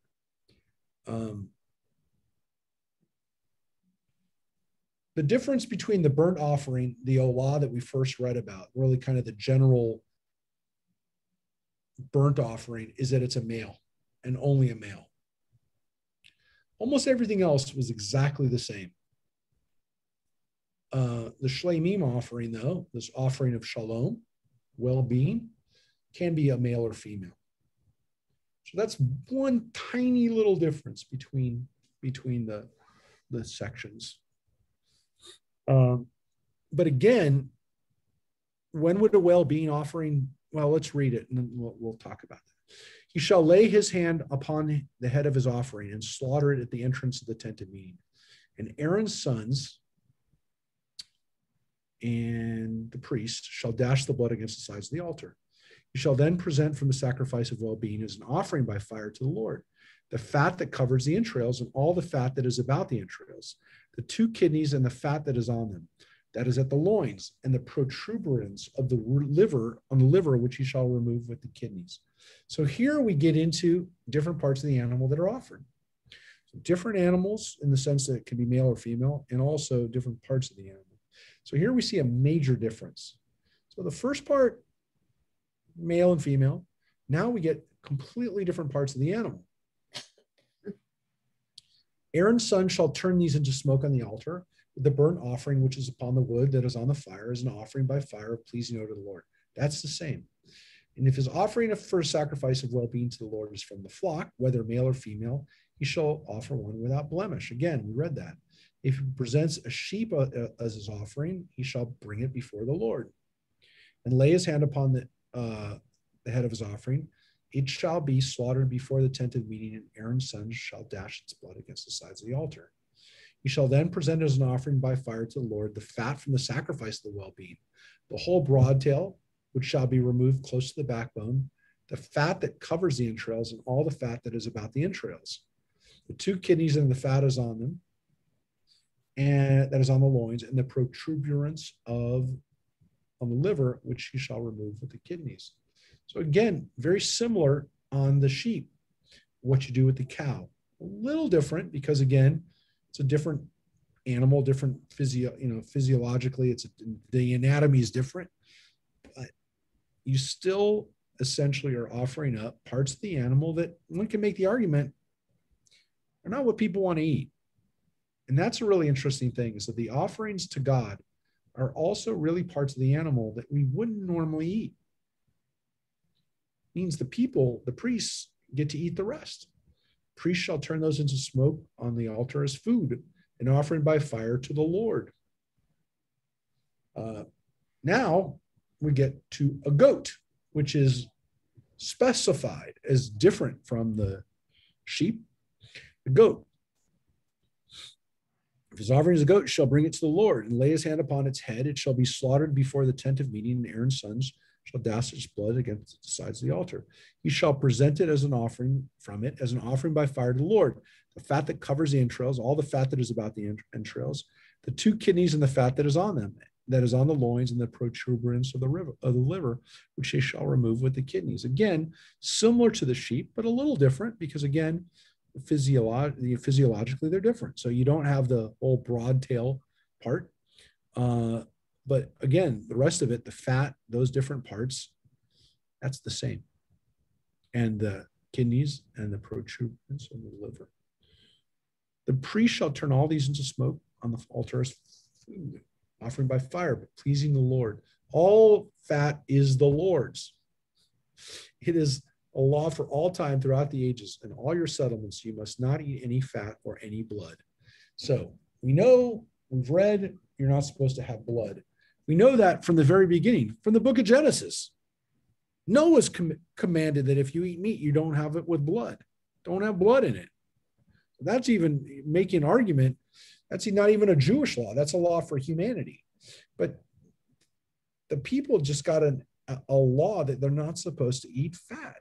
The difference between the burnt offering, the olah that we first read about, really kind of the general burnt offering, is that it's a male and only a male. Almost everything else was exactly the same. The shleimim offering, though, this offering of shalom, well-being, can be a male or female. So that's one tiny little difference between the sections. But again, when would a well-being offering? Well, let's read it and then we'll talk about that. He shall lay his hand upon the head of his offering and slaughter it at the entrance of the tent of meeting. And Aaron's sons and the priest shall dash the blood against the sides of the altar. He shall then present from the sacrifice of well-being as an offering by fire to the Lord the fat that covers the entrails and all the fat that is about the entrails, the 2 kidneys and the fat that is on them, that is at the loins, and the protuberance of the liver, on the liver, which he shall remove with the kidneys. So here we get into different parts of the animal that are offered. So different animals in the sense that it can be male or female, and also different parts of the animal. So here we see a major difference. So the first part, male and female. Now we get completely different parts of the animal. Aaron's son shall turn these into smoke on the altar, with the burnt offering which is upon the wood that is on the fire as an offering by fire of pleasing odor to the Lord. That's the same. And if his offering for a sacrifice of well-being to the Lord is from the flock, whether male or female, he shall offer one without blemish. Again, we read that. If he presents a sheep as his offering, he shall bring it before the Lord and lay his hand upon the head of his offering. It shall be slaughtered before the tent of meeting, and Aaron's sons shall dash its blood against the sides of the altar. He shall then present as an offering by fire to the Lord the fat from the sacrifice of the well-being, the whole broad tail, which shall be removed close to the backbone, the fat that covers the entrails, and all the fat that is about the entrails, the 2 kidneys and the fat is on them, and that is on the loins, and the protuberance on the liver, which he shall remove with the kidneys. So again, very similar on the sheep, what you do with the cow. A little different because, again, it's a different animal, different physiologically, the anatomy is different, but you still essentially are offering up parts of the animal that one can make the argument are not what people want to eat. And that's a really interesting thing, is that the offerings to God are also really parts of the animal that we wouldn't normally eat. It means the priests get to eat the rest. Priests shall turn those into smoke on the altar as food, an offering by fire to the Lord. Now we get to a goat, which is specified as different from the sheep. The goat. If his offering is a goat, he shall bring it to the Lord and lay his hand upon its head. It shall be slaughtered before the tent of meeting, and Aaron's sons shall dash its blood against the sides of the altar. He shall present it as an offering from it, as an offering by fire to the Lord. The fat that covers the entrails, all the fat that is about the entrails, the 2 kidneys and the fat that is on them, that is on the loins, and the protuberance of the liver, which they shall remove with the kidneys. Again, similar to the sheep, but a little different because, again, physiologically they're different. So you don't have the whole broad tail part. But again, the rest of it, the fat, those different parts, that's the same. And the kidneys and the protuberance of the liver. The priest shall turn all these into smoke on the altar as food, offering by fire, but pleasing the Lord. All fat is the Lord's. It is a law for all time throughout the ages. In all your settlements, you must not eat any fat or any blood. So we know, we've read, you're not supposed to have blood. We know that from the very beginning, from the book of Genesis. Noah's commanded that if you eat meat, you don't have it with blood. Don't have blood in it. That's even making an argument. That's not even a Jewish law. That's a law for humanity. But the people just got a law that they're not supposed to eat fat.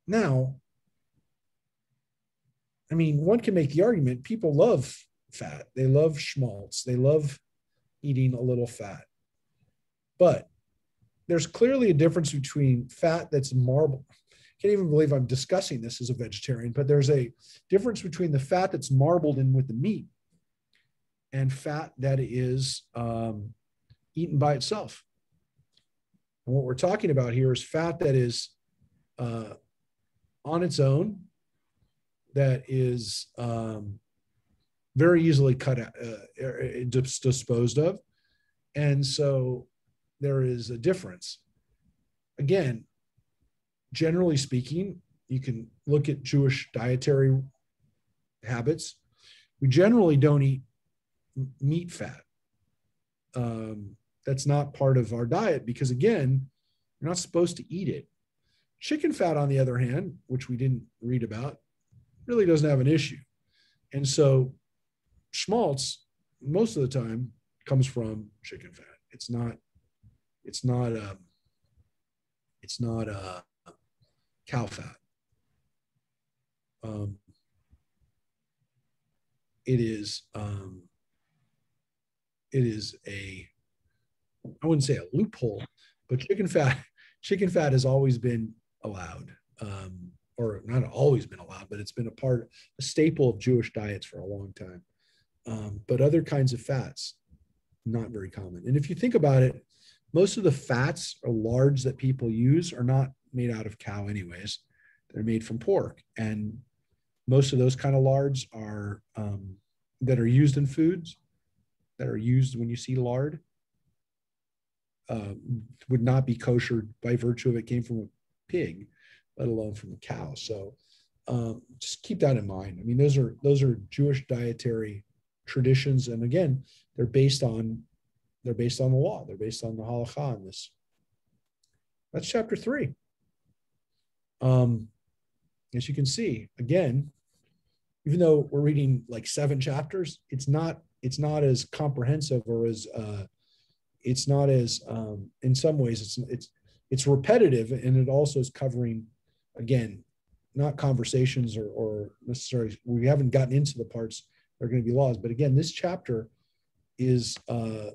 Now, I mean, one can make the argument, people love fat. They love schmaltz. They love eating a little fat. But there's clearly a difference between fat that's marbled. I can't even believe I'm discussing this as a vegetarian, but there's a difference between the fat that's marbled in with the meat and fat that is eaten by itself. And what we're talking about here is fat that is on its own, that is very easily cut out, disposed of. And so there is a difference. Again, generally speaking, you can look at Jewish dietary habits. We generally don't eat meat fat. That's not part of our diet because, again, you're not supposed to eat it. Chicken fat, on the other hand, which we didn't read about, really doesn't have an issue. And so schmaltz, most of the time, comes from chicken fat. It's not cow fat. It is a, I wouldn't say a loophole, but chicken fat has always been allowed or not always been allowed, but it's been a staple of Jewish diets for a long time. But other kinds of fats, not very common. And if you think about it, most of the fats or lards that people use are not made out of cow anyways. They're made from pork. And most of those kind of lards are that are used in foods, that are used when you see lard, would not be kosher by virtue of it came from a pig, let alone from a cow. So just keep that in mind. I mean, those are Jewish dietary traditions, and again, they're based on the law. They're based on the halakha in this. That's chapter 3. As you can see, again, even though we're reading like 7 chapters, it's not as comprehensive, or as it's not as in some ways it's repetitive, and it also is covering, again, not conversations or necessarily, we haven't gotten into the parts that are going to be laws, but again, this chapter is a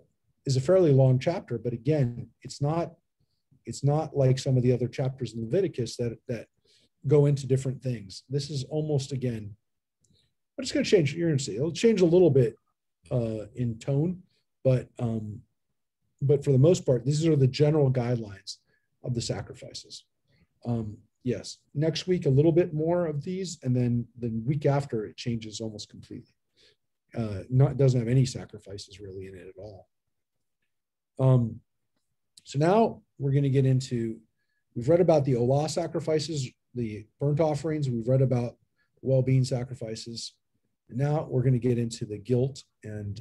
fairly long chapter, but again, it's not like some of the other chapters in Leviticus that go into different things. This is almost, again, but it's going to change. You're going to see it'll change a little bit in tone, but for the most part, these are the general guidelines of the sacrifices. Yes, next week a little bit more of these, and then the week after it changes almost completely. Doesn't have any sacrifices really in it at all. So now we're going to get into, we've read about the olah sacrifices, the burnt offerings, we've read about well-being sacrifices, and now we're going to get into the guilt, and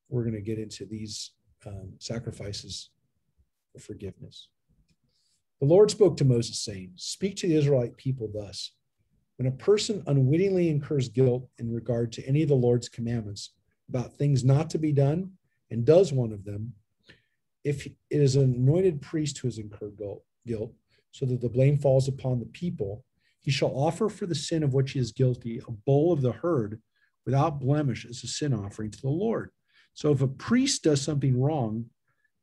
we're going to get into these sacrifices for forgiveness. The Lord spoke to Moses, saying, "Speak to the Israelite people thus: when a person unwittingly incurs guilt in regard to any of the Lord's commandments about things not to be done, and does one of them, if it is an anointed priest who has incurred guilt, so that the blame falls upon the people, he shall offer for the sin of which he is guilty a bull of the herd without blemish as a sin offering to the Lord." So if a priest does something wrong,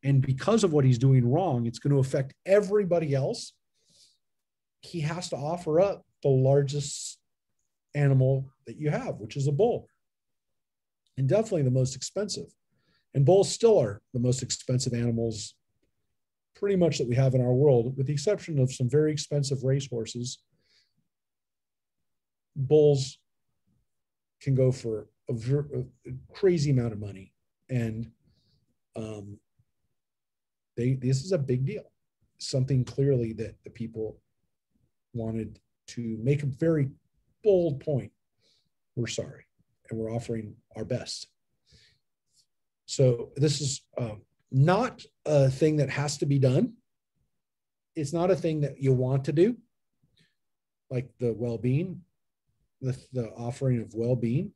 and because of what he's doing wrong, it's going to affect everybody else, he has to offer up the largest animal that you have, which is a bull, and definitely the most expensive. And bulls still are the most expensive animals pretty much that we have in our world, with the exception of some very expensive racehorses. Bulls can go for a crazy amount of money, and this is a big deal. Something clearly that the people wanted to make a very bold point. We're sorry, and we're offering our best. So this is not a thing that has to be done. It's not a thing that you want to do, like the well-being, the offering of well-being.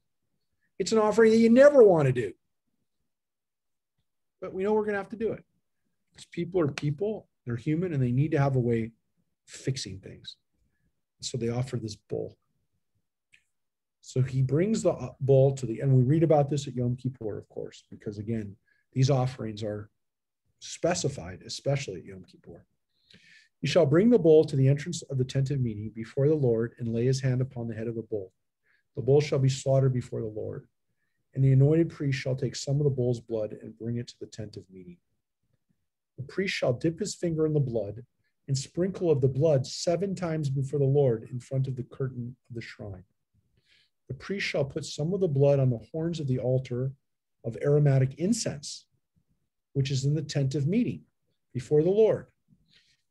It's an offering that you never want to do. But we know we're going to have to do it. Because people are people, they're human, and they need to have a way of fixing things. So they offer this bull. So he brings the bull to and we read about this at Yom Kippur, of course, because again, these offerings are specified, especially at Yom Kippur. "He shall bring the bull to the entrance of the tent of meeting before the Lord and lay his hand upon the head of the bull. The bull shall be slaughtered before the Lord, and the anointed priest shall take some of the bull's blood and bring it to the tent of meeting. The priest shall dip his finger in the blood and sprinkle of the blood 7 times before the Lord in front of the curtain of the shrine. The priest shall put some of the blood on the horns of the altar of aromatic incense, which is in the tent of meeting before the Lord.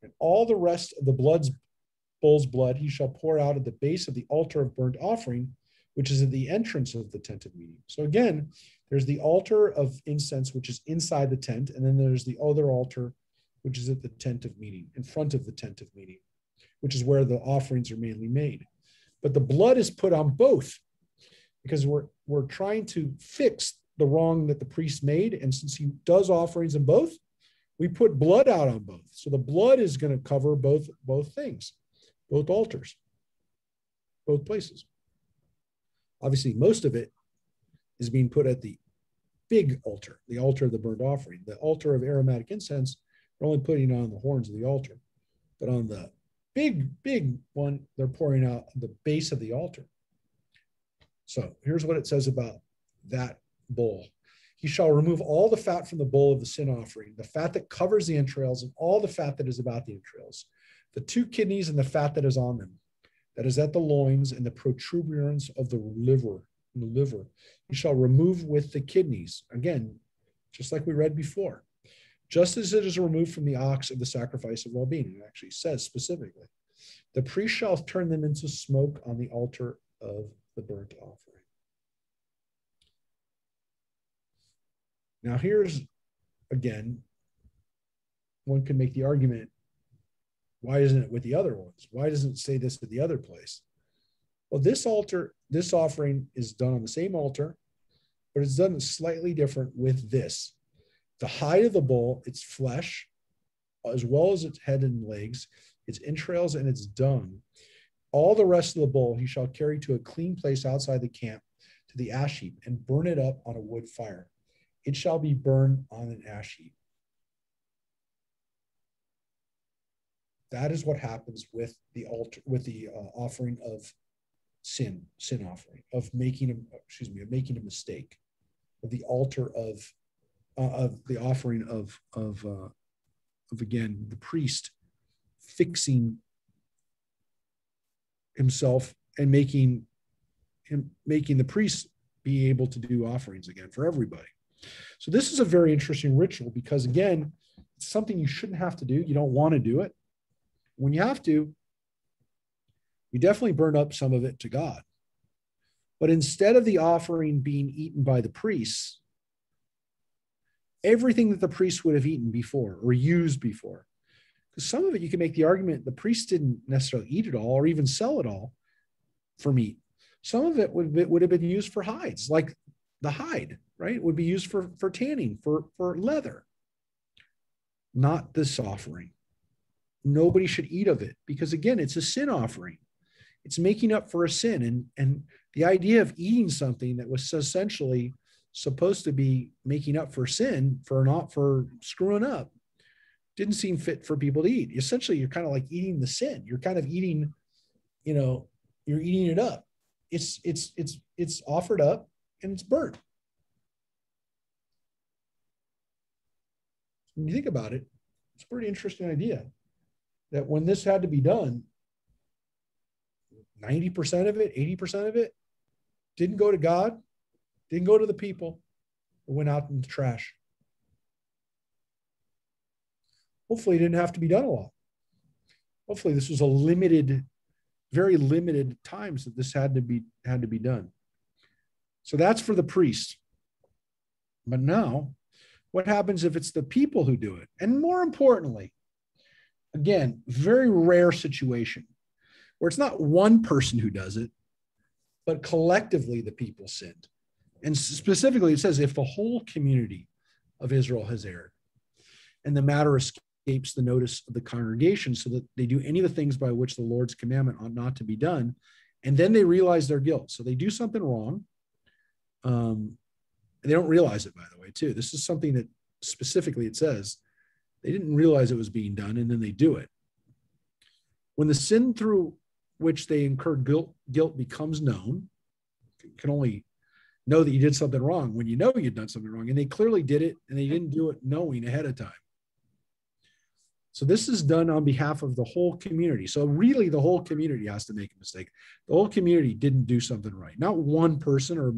And all the rest of the bull's blood he shall pour out at the base of the altar of burnt offering, which is at the entrance of the tent of meeting." So again, there's the altar of incense, which is inside the tent, and then there's the other altar, which is at the tent of meeting, in front of the tent of meeting, which is where the offerings are mainly made. But the blood is put on both, because we're trying to fix the wrong that the priest made, and since he does offerings in both, we put blood out on both. So the blood is going to cover both things, both altars, both places. Obviously, most of it is being put at the big altar, the altar of the burnt offering. The altar of aromatic incense, we're only putting on the horns of the altar. But on the big one they're pouring out the base of the altar. So here's what it says about that bull. He shall remove all the fat from the bull of the sin offering, the fat that covers the entrails and all the fat that is about the entrails, the 2 kidneys and the fat that is on them, that is at the loins and the protuberance of the liver. He shall remove with the kidneys. Again, just like we read before. Just as it is removed from the ox of the sacrifice of well-being. It actually says specifically. The priest shall turn them into smoke on the altar of the burnt offering. Now here's, again, one can make the argument, why isn't it with the other ones? Why doesn't it say this at the other place? Well, this offering is done on the same altar, but it's done slightly different with this. The hide of the bull, its flesh, as well as its head and legs, its entrails and its dung, all the rest of the bull he shall carry to a clean place outside the camp, to the ash heap, and burn it up on a wood fire. It shall be burned on an ash heap. That is what happens with the altar, with the offering of sin offering, of making a mistake, of the altar of the offering of again, the priest fixing himself and making the priest be able to do offerings again for everybody. So this is a very interesting ritual because, again, it's something you shouldn't have to do. You don't want to do it. When you have to, you definitely burn up some of it to God. But instead of the offering being eaten by the priests, everything that the priest would have eaten before or used before, because some of it you can make the argument the priest didn't necessarily eat it all or even sell it all for meat. Some of it would have been used for hides, like the hide, right? Would be used for tanning, for leather. Not this offering. Nobody should eat of it because, again, it's a sin offering. It's making up for a sin. And the idea of eating something that was essentially supposed to be making up for sin, for screwing up, didn't seem fit for people to eat. Essentially, you're kind of like eating the sin. You're kind of eating, you're eating it up. It's offered up and it's burnt. When you think about it, it's a pretty interesting idea that when this had to be done, 90% of it, 80% of it didn't go to God, didn't go to the people, it went out in the trash. Hopefully it didn't have to be done a lot. Hopefully this was a limited, very limited times that this had to be done. So that's for the priest. But now, what happens if it's the people who do it? And more importantly, again, very rare situation where it's not one person who does it, but collectively the people sinned. And specifically, it says if the whole community of Israel has erred and the matter escapes the notice of the congregation so that they do any of the things by which the Lord's commandment ought not to be done, and then they realize their guilt. So they do something wrong. They don't realize it, by the way, too. This is something that specifically it says they didn't realize it was being done, and then they do it. When the sin through which they incurred guilt becomes known, you can only know that you did something wrong when you know you've done something wrong, and they clearly did it, and they didn't do it knowing ahead of time. So this is done on behalf of the whole community. So really the whole community has to make a mistake. The whole community didn't do something right. Not one person or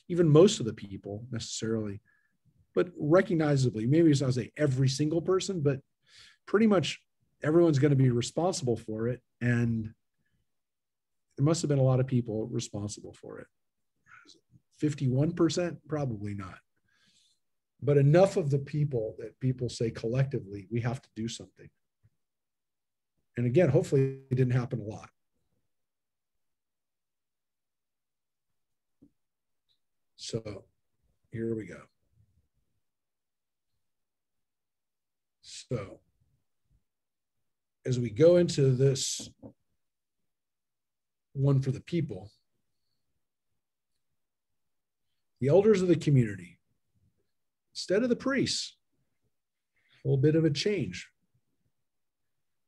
even most of the people necessarily, but recognizably, maybe it's not say every single person, but pretty much everyone's going to be responsible for it. And there must have been a lot of people responsible for it. 51%? Probably not. But enough of the people that people say collectively, we have to do something. And again, hopefully it didn't happen a lot. So here we go. So as we go into this one for the people, the elders of the community, instead of the priests, a little bit of a change.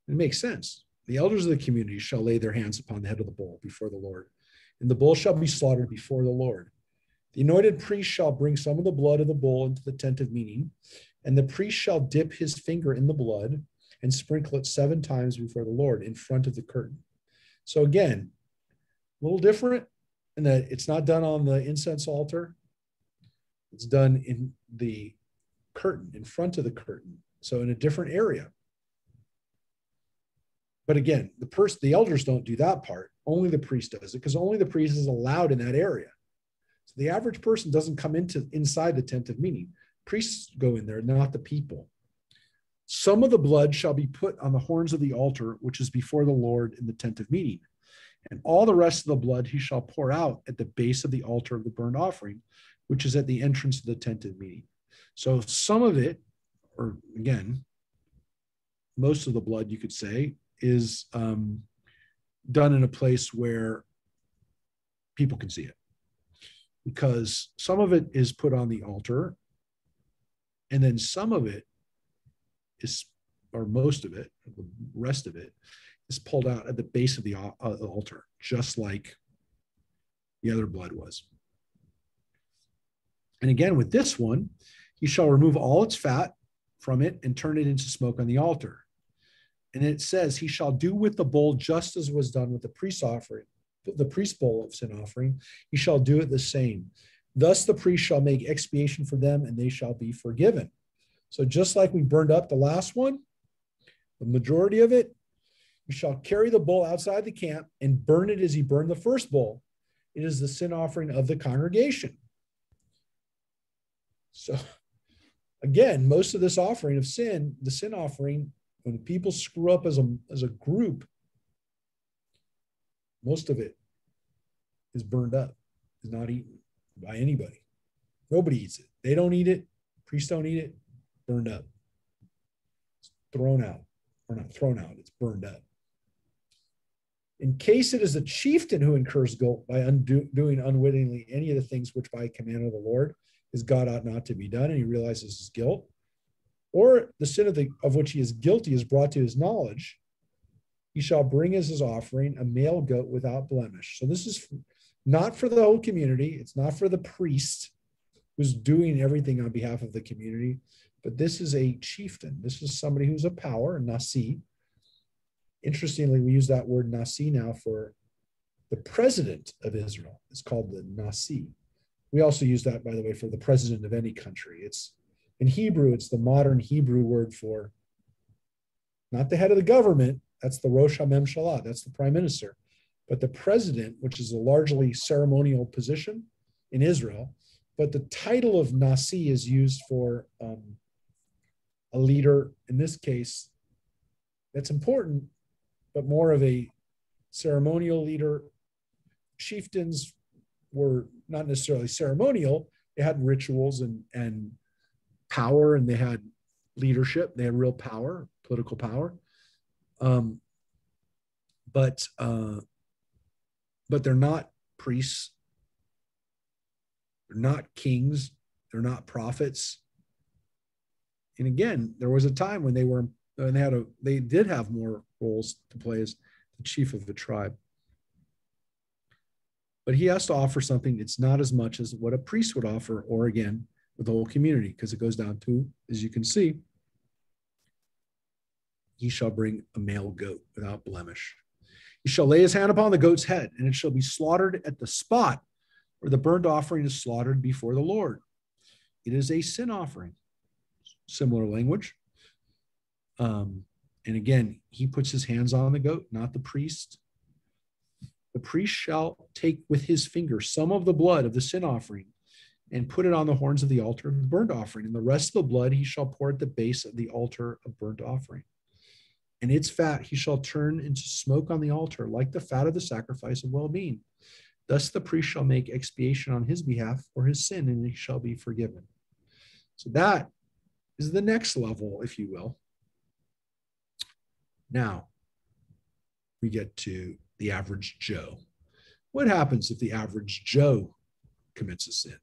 It makes sense. the elders of the community shall lay their hands upon the head of the bull before the Lord, and the bull shall be slaughtered before the Lord. The anointed priest shall bring some of the blood of the bull into the tent of meeting, and the priest shall dip his finger in the blood and sprinkle it 7 times before the Lord in front of the curtain. So again, a little different in that it's not done on the incense altar. It's done in the curtain, in front of the curtain. So in a different area. But again, the elders don't do that part. Only the priest does it, because only the priest is allowed in that area. So the average person doesn't come inside the tent of meeting. Priests go in there, not the people. Some of the blood shall be put on the horns of the altar, which is before the Lord in the tent of meeting. And all the rest of the blood he shall pour out at the base of the altar of the burnt offering, which is at the entrance of the tent of meeting. So some of it, or again, most of the blood, you could say, is done in a place where people can see it. Because some of it is put on the altar, and then some of it is, or most of it, the rest of it, is pulled out at the base of the altar, just like the other blood was. And again, with this one, he shall remove all its fat from it and turn it into smoke on the altar. And it says, he shall do with the bull just as was done with the priest's offering, the priest bowl of sin offering. He shall do it the same. Thus the priest shall make expiation for them, and they shall be forgiven. So just like we burned up the last one, the majority of it, you shall carry the bull outside the camp and burn it as he burned the first bull. It is the sin offering of the congregation. So again, most of this offering of sin, the sin offering, when people screw up as a group, most of it is burned up, is not eaten by anybody. Nobody eats it. They don't eat it. Priests don't eat it. Burned up. It's thrown out. Or not thrown out, it's burned up. In case it is a chieftain who incurs guilt by doing unwittingly any of the things which by command of the Lord his God ought not to be done, and he realizes his guilt, or the sin of which he is guilty is brought to his knowledge, he shall bring as his offering a male goat without blemish. So this is not for the whole community. It's not for the priest who's doing everything on behalf of the community, but this is a chieftain. This is somebody who's a power, a nasi. Interestingly, we use that word nasi now for the president of Israel. It's called the nasi. We also use that, by the way, for the president of any country. It's in Hebrew, it's the modern Hebrew word for not the head of the government. That's the Rosh HaMemshalah. That's the prime minister. But the president, which is a largely ceremonial position in Israel, but the title of nasi is used for a leader, in this case, that's important, but more of a ceremonial leader. Chieftains were not necessarily ceremonial. They had rituals and power, and they had leadership. They had real power, political power. But they're not priests. They're not kings. They're not prophets. And again, there was a time when they did have more roles to play as the chief of the tribe. But he has to offer something that's not as much as what a priest would offer, or again, with the whole community, because it goes down to, as you can see, he shall bring a male goat without blemish. He shall lay his hand upon the goat's head, and it shall be slaughtered at the spot where the burnt offering is slaughtered before the Lord. It is a sin offering. Similar language. And again, he puts his hands on the goat, not the priest. The priest shall take with his finger some of the blood of the sin offering and put it on the horns of the altar of the burnt offering. And the rest of the blood he shall pour at the base of the altar of burnt offering. And its fat he shall turn into smoke on the altar, like the fat of the sacrifice of well-being. Thus the priest shall make expiation on his behalf for his sin, and he shall be forgiven. So that is the next level, if you will. Now, we get to the average Joe. What happens if the average Joe commits a sin?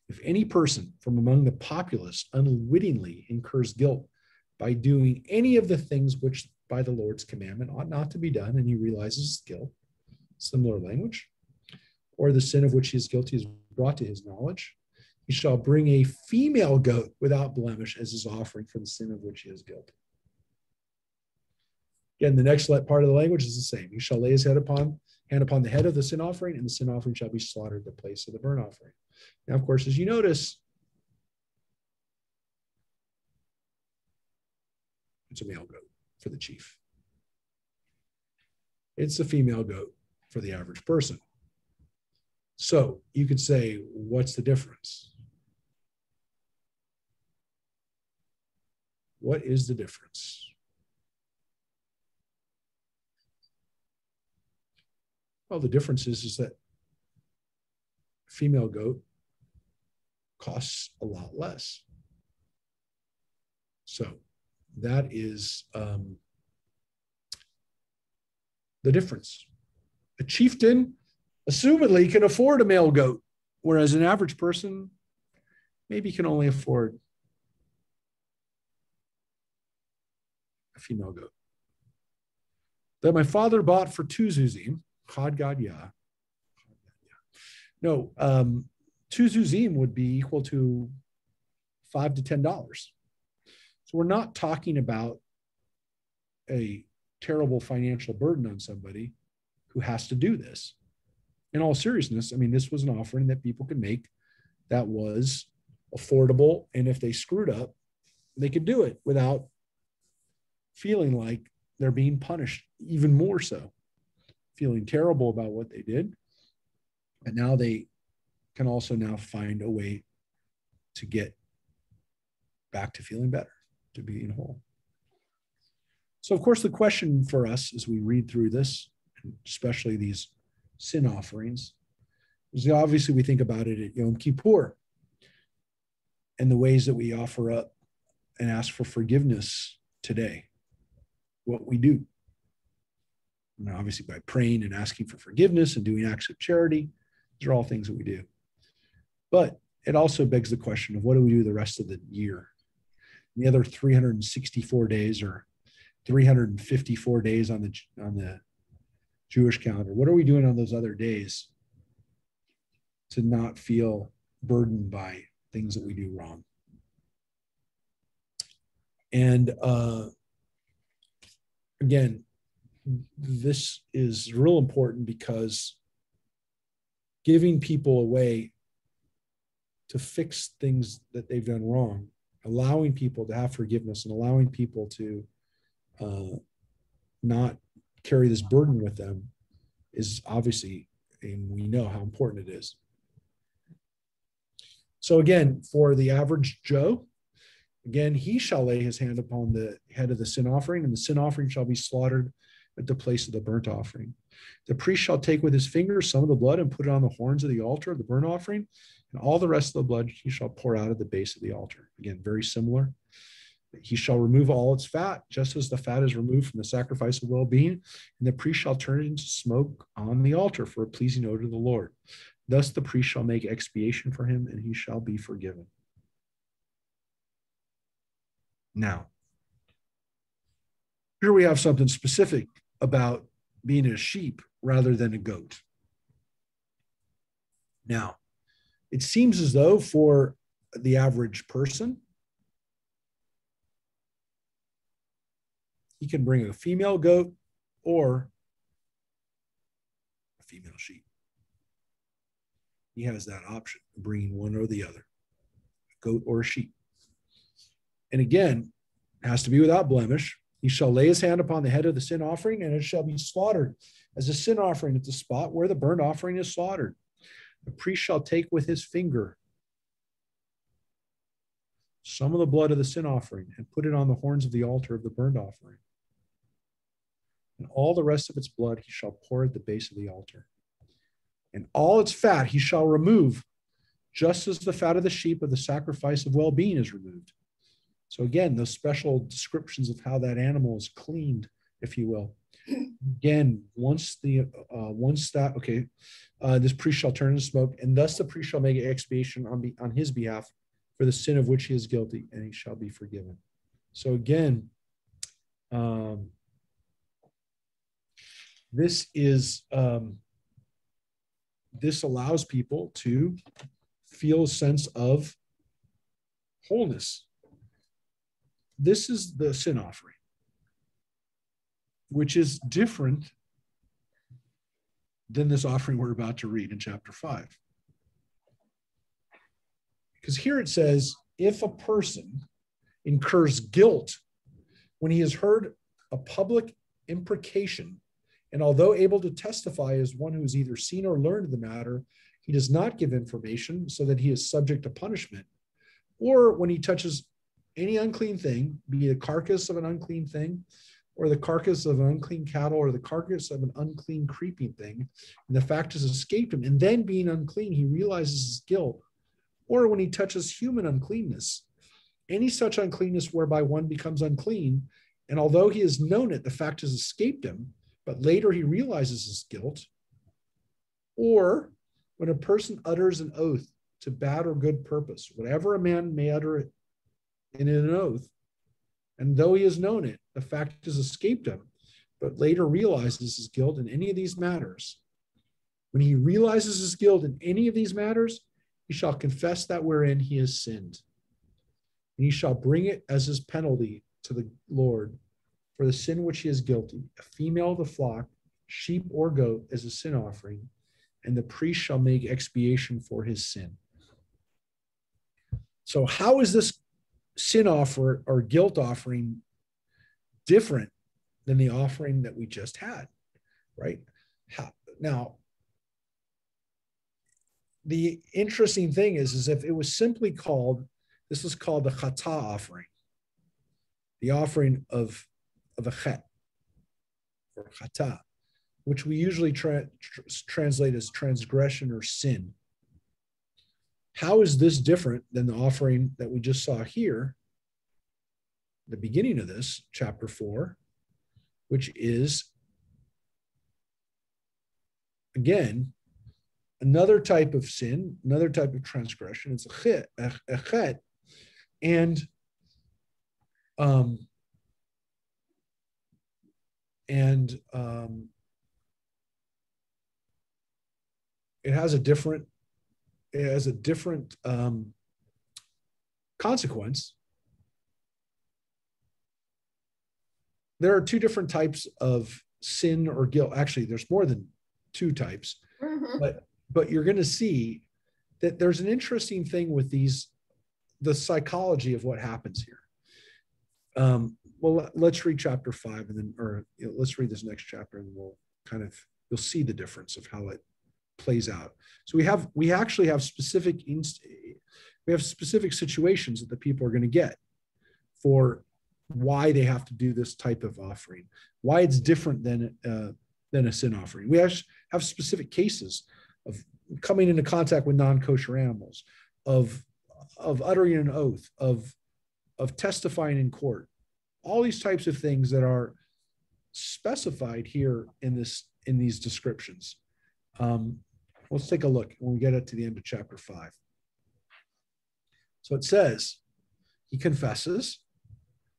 If any person from among the populace unwittingly incurs guilt by doing any of the things which by the Lord's commandment ought not to be done, and he realizes his guilt. Similar language. Or the sin of which he is guilty is brought to his knowledge. He shall bring a female goat without blemish as his offering for the sin of which he is guilty. Again, the next part of the language is the same. He shall lay his hand upon the head of the sin offering, and the sin offering shall be slaughtered at the place of the burnt offering. Now, of course, as you notice, it's a male goat for the chief. It's a female goat for the average person. So you could say, what's the difference? What is the difference? Well, the difference is that female goat costs a lot less. So that is the difference. A chieftain, assumedly, can afford a male goat, whereas an average person maybe can only afford a female goat. That my father bought for 2 zuzim, Chad Gad Yah. No, 2 zuzim would be equal to $5 to $10. So we're not talking about a terrible financial burden on somebody who has to do this. In all seriousness, I mean, this was an offering that people could make that was affordable. And if they screwed up, they could do it without feeling like they're being punished, even more so, feeling terrible about what they did. And now they can also now find a way to get back to feeling better, to being whole. So, of course, the question for us as we read through this, especially these sin offerings, is obviously we think about it at Yom Kippur and the ways that we offer up and ask for forgiveness today, what we do. And obviously by praying and asking for forgiveness and doing acts of charity, these are all things that we do. But it also begs the question of what do we do the rest of the year? The other 364 days or 354 days on the Jewish calendar. What are we doing on those other days to not feel burdened by things that we do wrong? And again, this is real important because giving people a way to fix things that they've done wrong, allowing people to have forgiveness and allowing people to not carry this burden with them is obviously, and we know how important it is. So again, for the average Joe, again, he shall lay his hand upon the head of the sin offering, and the sin offering shall be slaughtered at the place of the burnt offering. The priest shall take with his fingers some of the blood and put it on the horns of the altar of the burnt offering, and all the rest of the blood he shall pour out at the base of the altar. Again, very similar. He shall remove all its fat, just as the fat is removed from the sacrifice of well-being, and the priest shall turn it into smoke on the altar for a pleasing odor to the Lord. Thus the priest shall make expiation for him, and he shall be forgiven. Now, here we have something specific about being a sheep rather than a goat. Now, it seems as though for the average person, he can bring a female goat or a female sheep. He has that option of bringing one or the other, a goat or a sheep. And again, it has to be without blemish. He shall lay his hand upon the head of the sin offering, and it shall be slaughtered as a sin offering at the spot where the burnt offering is slaughtered. The priest shall take with his finger some of the blood of the sin offering and put it on the horns of the altar of the burnt offering. And all the rest of its blood he shall pour at the base of the altar. And all its fat he shall remove, just as the fat of the sheep of the sacrifice of well-being is removed. So again, those special descriptions of how that animal is cleaned, if you will. Again, this priest shall turn into smoke, and thus the priest shall make expiation on his behalf for the sin of which he is guilty, and he shall be forgiven. So again, this is this allows people to feel a sense of wholeness. This is the sin offering, which is different than this offering we're about to read in chapter 5. Because here it says, if a person incurs guilt when he has heard a public imprecation, and although able to testify as one who has either seen or learned the matter, he does not give information so that he is subject to punishment, or when he touches any unclean thing, be it a carcass of an unclean thing, or the carcass of an unclean cattle, or the carcass of an unclean creeping thing, and the fact has escaped him, and then being unclean, he realizes his guilt, or when he touches human uncleanness, any such uncleanness whereby one becomes unclean, and although he has known it, the fact has escaped him, but later he realizes his guilt, or when a person utters an oath to bad or good purpose, whatever a man may utter it in an oath, and though he has known it, the fact has escaped him, but later realizes his guilt in any of these matters. When he realizes his guilt in any of these matters, he shall confess that wherein he has sinned, and he shall bring it as his penalty to the Lord for the sin which he is guilty, a female of the flock, sheep or goat as a sin offering, and the priest shall make expiation for his sin. So how is this sin offer or guilt offering different than the offering that we just had, right? Now, the interesting thing is if it was simply called, this was called the chata offering, the offering of a chet, or chata, which we usually translate as transgression or sin. How is this different than the offering that we just saw here, the beginning of this, chapter 4, which is, again, another type of sin, another type of transgression. It's a chet, and it has a different consequence. There are two different types of sin or guilt. Actually, there's more than two types, but you're going to see that there's an interesting thing with these, the psychology of what happens here. Well, let's read chapter 5 and then, let's read this next chapter and you'll see the difference of how it plays out. So we actually have specific situations that the people are going to get for why they have to do this type of offering, why it's different than a sin offering. We have specific cases of coming into contact with non-kosher animals, of uttering an oath, of testifying in court, all these types of things that are specified here in these descriptions. Let's take a look when we get to the end of chapter 5. So it says, he confesses.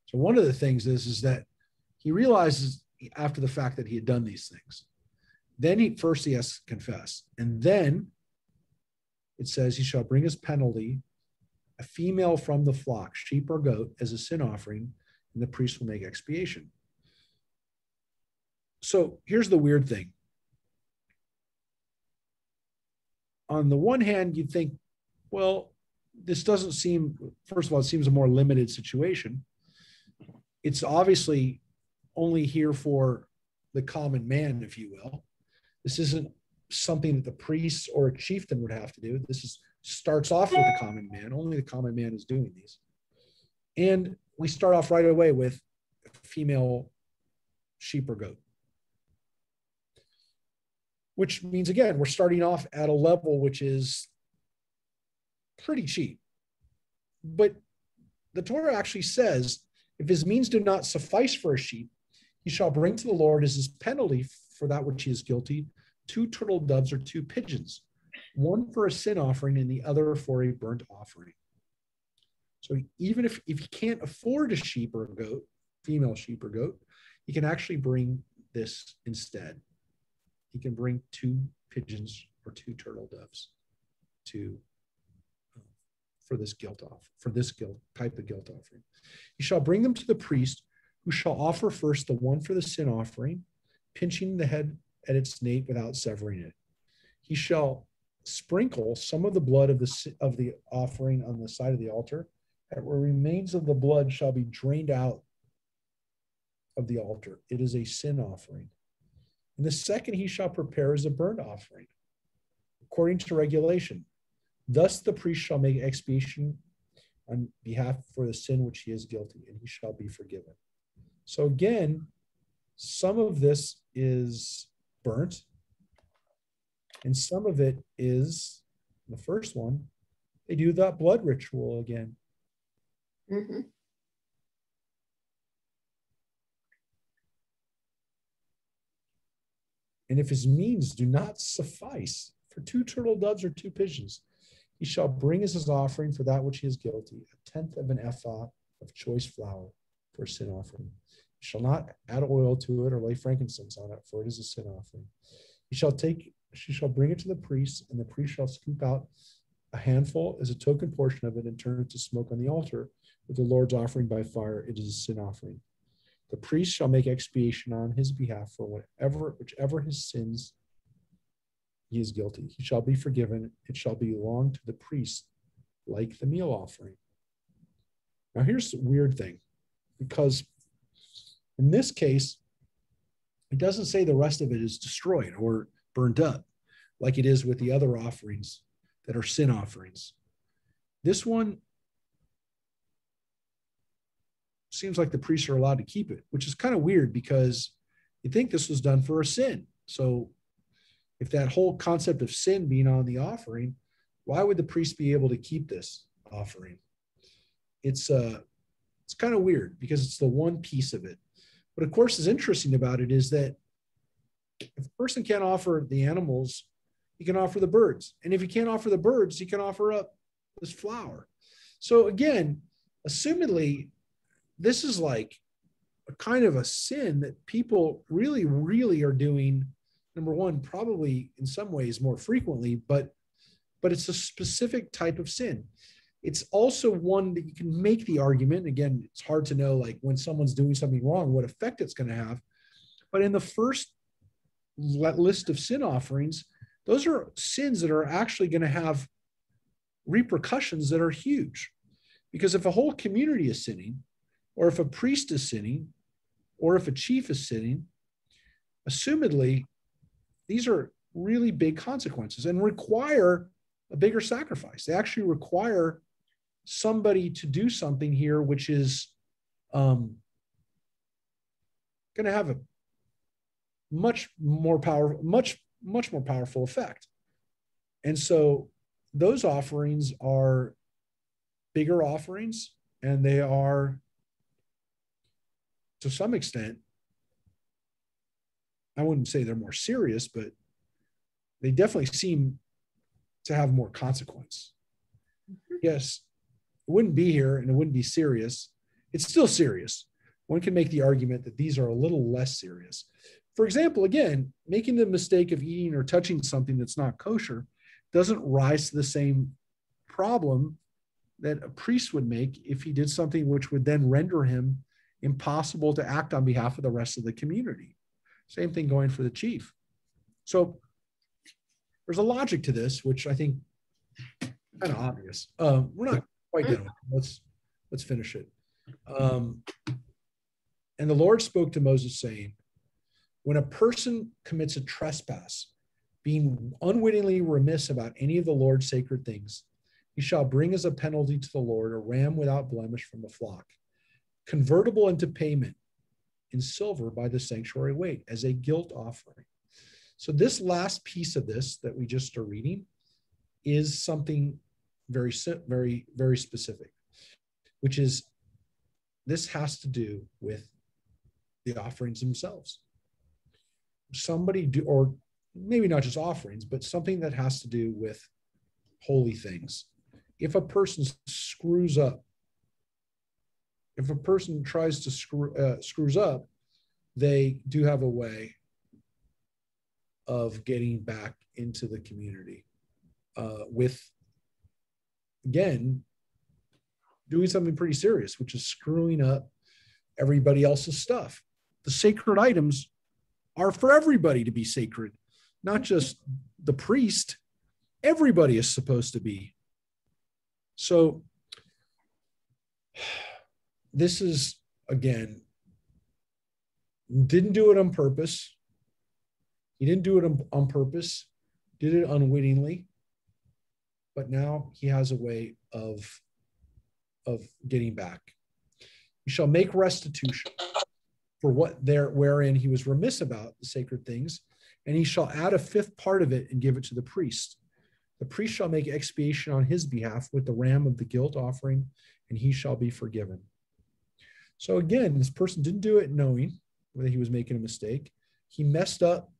So one of the things is that he realizes after the fact that he had done these things. Then he has to confess. And then it says he shall bring his penalty, a female from the flock, sheep or goat, as a sin offering, and the priest will make expiation. So here's the weird thing. On the one hand, you'd think, well, this doesn't seem, first of all, it seems a more limited situation. It's obviously only here for the common man, if you will. This isn't something that the priest or a chieftain would have to do. This starts off with the common man. Only the common man is doing these. And we start off right away with female sheep or goat, which means, again, we're starting off at a level which is pretty cheap. But the Torah actually says, if his means do not suffice for a sheep, he shall bring to the Lord as his penalty for that which he is guilty 2 turtle doves or 2 pigeons, one for a sin offering and the other for a burnt offering. So even if he can't afford a sheep or a goat, female sheep or goat, he can actually bring this instead. he can bring 2 pigeons or 2 turtle doves to for this guilt type of guilt offering. He shall bring them to the priest, who shall offer first the one for the sin offering, pinching the head at its nape without severing it. He shall sprinkle some of the blood of the offering on the side of the altar, and where remains of the blood shall be drained out of the altar. It is a sin offering. And the second he shall prepare as a burnt offering, according to regulation. Thus the priest shall make expiation on behalf for the sin which he is guilty, and he shall be forgiven. So again, some of this is burnt, and some of it is, the first one, they do that blood ritual again. Mm-hmm. And if his means do not suffice for 2 turtle doves or 2 pigeons, he shall bring as his offering for that which he is guilty 1/10 of an ephah of choice flour for a sin offering. He shall not add oil to it or lay frankincense on it, for it is a sin offering. She shall bring it to the priest, and the priest shall scoop out a handful as a token portion of it and turn it to smoke on the altar with the Lord's offering by fire. It is a sin offering. The priest shall make expiation on his behalf for whichever his sins he is guilty. He shall be forgiven. It shall belong to the priest like the meal offering. Now here's the weird thing, because in this case, it doesn't say the rest of it is destroyed or burned up like it is with the other offerings that are sin offerings. This one seems like the priests are allowed to keep it, which is kind of weird because you think this was done for a sin. So if that whole concept of sin being on the offering, why would the priest be able to keep this offering? It's kind of weird because it's the one piece of it. But of course, what's interesting about it is that if a person can't offer the animals, he can offer the birds. And if he can't offer the birds, he can offer up this flour. So again, assumedly, this is like a kind of a sin that people really, really are doing. Number one, probably in some ways more frequently, but it's a specific type of sin. It's also one that you can make the argument. Again, it's hard to know, like when someone's doing something wrong, what effect it's going to have. But in the first list of sin offerings, those are sins that are actually going to have repercussions that are huge. Because if a whole community is sinning, or if a priest is sinning, or if a chief is sinning, assumedly, these are really big consequences and require a bigger sacrifice. They actually require somebody to do something here, which is going to have a much more powerful effect. And so those offerings are bigger offerings, and they are, to some extent, I wouldn't say they're more serious, but they definitely seem to have more consequence. Yes, it wouldn't be here and it wouldn't be serious. It's still serious. One can make the argument that these are a little less serious. For example, again, making the mistake of eating or touching something that's not kosher doesn't rise to the same problem that a priest would make if he did something which would then render him impossible to act on behalf of the rest of the community. Same thing going for the chief. So there's a logic to this, which I think is kind of obvious. We're not quite done with it. Let's finish it. And the Lord spoke to Moses, saying, when a person commits a trespass, being unwittingly remiss about any of the Lord's sacred things, he shall bring as a penalty to the Lord a ram without blemish from the flock, convertible into payment in silver by the sanctuary weight as a guilt offering. So this last piece of this that we just are reading is something very, very, very specific, which is this has to do with the offerings themselves. Or maybe not just offerings, but something that has to do with holy things. If a person screws up, if a person tries to screws up, they do have a way of getting back into the community with, again, doing something pretty serious, which is screwing up everybody else's stuff. The sacred items are for everybody to be sacred, not just the priest. Everybody is supposed to be. So this is, again, didn't do it on purpose. He didn't do it on purpose, did it unwittingly, but now he has a way of getting back. He shall make restitution for wherein he was remiss about the sacred things, and he shall add a fifth part of it and give it to the priest. The priest shall make expiation on his behalf with the ram of the guilt offering, and he shall be forgiven. So again, this person didn't do it knowing that he was making a mistake. He messed up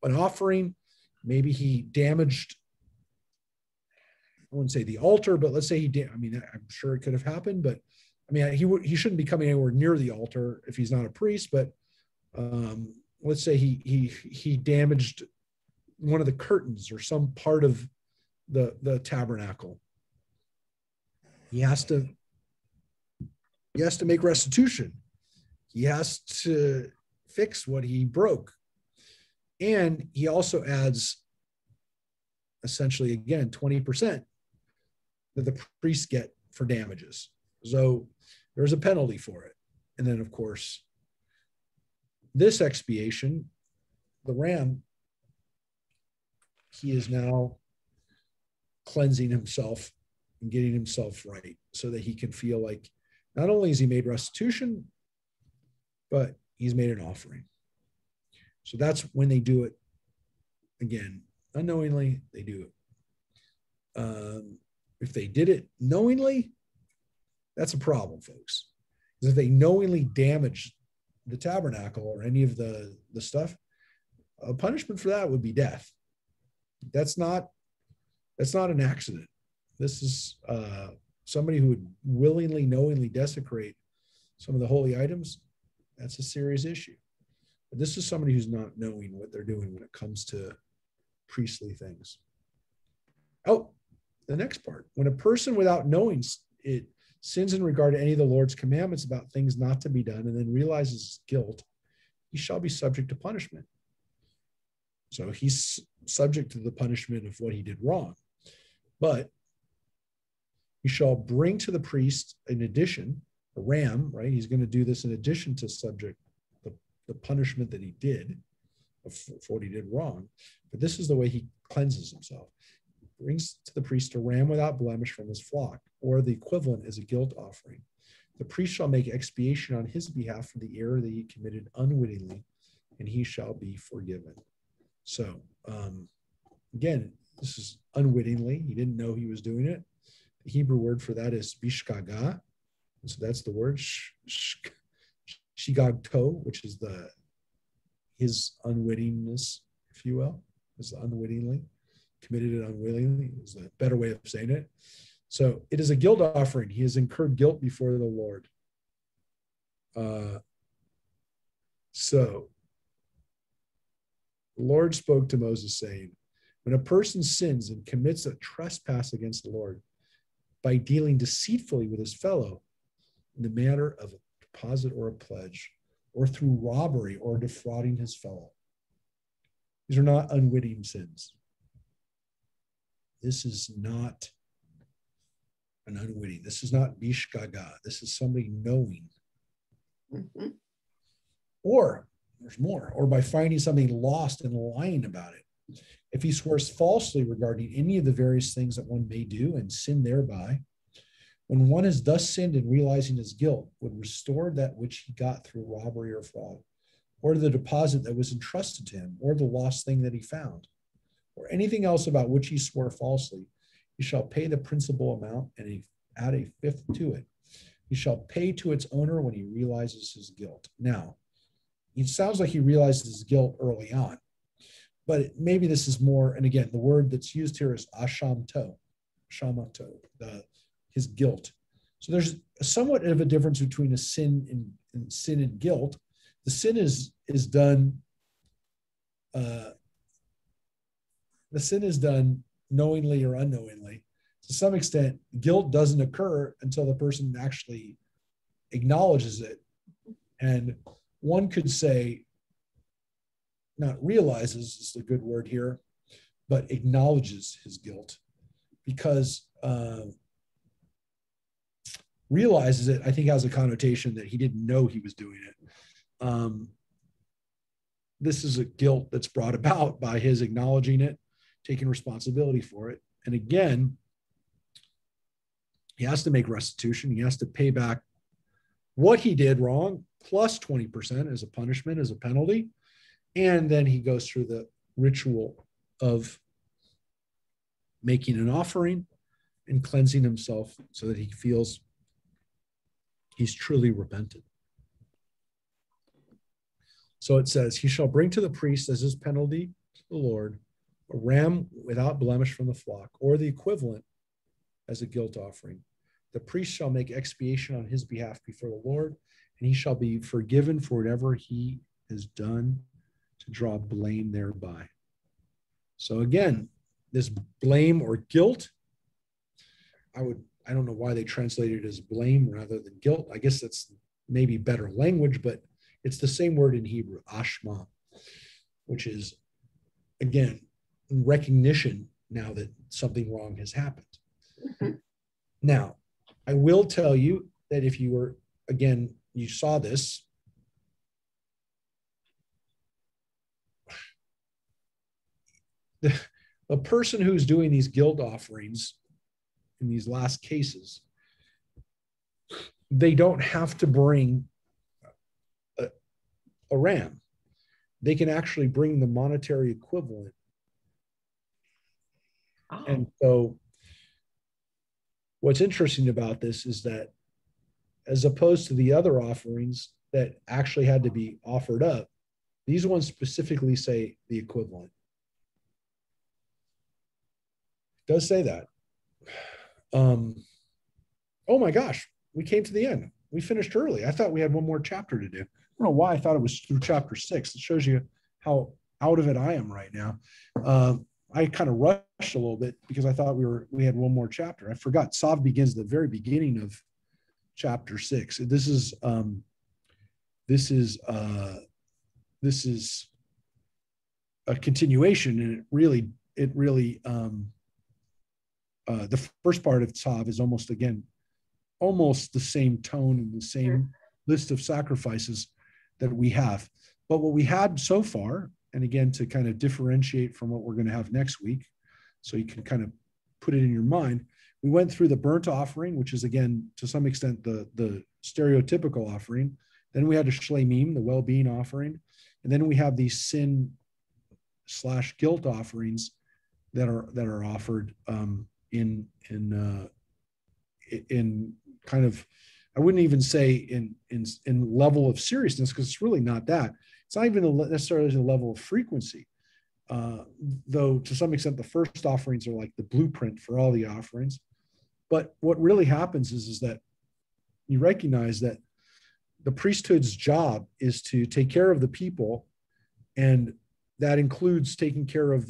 an offering. Maybe he damaged, I wouldn't say the altar, but let's say he did. I mean, I'm sure it could have happened, but I mean, he shouldn't be coming anywhere near the altar if he's not a priest. But let's say he damaged one of the curtains or some part of the tabernacle. He has to make restitution. He has to fix what he broke. And he also adds, essentially, again, 20% that the priests get for damages. So there's a penalty for it. And then, of course, this expiation, the ram, he is now cleansing himself and getting himself right so that he can feel like not only has he made restitution, but he's made an offering. So that's when they do it. Again, unknowingly, they do it. If they did it knowingly, that's a problem, folks. Because if they knowingly damage the tabernacle or any of the stuff, a punishment for that would be death. That's not an accident. This is somebody who would willingly, knowingly desecrate some of the holy items. That's a serious issue. But this is somebody who's not knowing what they're doing when it comes to priestly things. Oh, the next part. When a person without knowing it sins in regard to any of the Lord's commandments about things not to be done and then realizes his guilt, he shall be subject to punishment. So he's subject to the punishment of what he did wrong. But he shall bring to the priest, in addition, a ram, right? He's going to do this in addition to subject the punishment that he did for what he did wrong. But this is the way he cleanses himself. He brings to the priest a ram without blemish from his flock, or the equivalent is a guilt offering. The priest shall make expiation on his behalf for the error that he committed unwittingly, and he shall be forgiven. So, again, this is unwittingly. He didn't know he was doing it. The Hebrew word for that is bishkaga. And so that's the word shigagto, which is his unwittingness, if you will, is unwittingly, committed it unwittingly is a better way of saying it. So it is a guilt offering. He has incurred guilt before the Lord. So the Lord spoke to Moses saying, when a person sins and commits a trespass against the Lord by dealing deceitfully with his fellow in the matter of a deposit or a pledge, or through robbery or defrauding his fellow. These are not unwitting sins. This is not an unwitting. This is not bishkaga. This is somebody knowing. Mm-hmm. Or, there's more, or by finding something lost and lying about it. If he swears falsely regarding any of the various things that one may do and sin thereby, when one has thus sinned and realizing his guilt, would restore that which he got through robbery or fraud, or the deposit that was entrusted to him, or the lost thing that he found, or anything else about which he swore falsely, he shall pay the principal amount and add a fifth to it. He shall pay to its owner when he realizes his guilt. Now, it sounds like he realizes his guilt early on, but maybe this is more, and again, the word that's used here is ashamato, his guilt. So there's somewhat of a difference between a sin and guilt. The sin is done the sin is done knowingly or unknowingly. To some extent, guilt doesn't occur until the person actually acknowledges it. And one could say, not realizes is a good word here, but acknowledges his guilt, because realizes it, I think, has a connotation that he didn't know he was doing it. This is a guilt that's brought about by his acknowledging it, taking responsibility for it. And again, he has to make restitution. He has to pay back what he did wrong, plus 20% as a punishment, as a penalty. And then he goes through the ritual of making an offering and cleansing himself so that he feels he's truly repented. So it says, he shall bring to the priest as his penalty to the Lord a ram without blemish from the flock, or the equivalent as a guilt offering. The priest shall make expiation on his behalf before the Lord, and he shall be forgiven for whatever he has done to draw blame thereby. So again, this blame or guilt, I don't know why they translated it as blame rather than guilt. I guess that's maybe better language, but it's the same word in Hebrew, ashma, which is, again, recognition now that something wrong has happened. Mm-hmm. Now, I will tell you that if you were, again, you saw this, the person who's doing these guilt offerings in these last cases, they don't have to bring a ram. They can actually bring the monetary equivalent. Oh. And so what's interesting about this is that, as opposed to the other offerings that actually had to be offered up, these ones specifically say the equivalent. It does say that. Oh my gosh, we came to the end. We finished early. I thought we had one more chapter to do. I don't know why I thought it was through chapter 6. It shows you how out of it I am right now. I kind of rushed a little bit because I thought we had one more chapter. I forgot Tzav begins at the very beginning of chapter 6. This is a continuation, and it really the first part of Tzav is almost the same tone and the same list of sacrifices that we have. But what we had so far, and again, to kind of differentiate from what we're going to have next week, so you can kind of put it in your mind, we went through the burnt offering, which is, again, to some extent, the stereotypical offering. Then we had the shlemim, the well-being offering. And then we have these sin/guilt offerings that are offered in kind of, I wouldn't even say in level of seriousness, because it's really not that. It's not even necessarily a level of frequency, though to some extent the first offerings are like the blueprint for all the offerings. But what really happens is that you recognize that the priesthood's job is to take care of the people, and that includes taking care of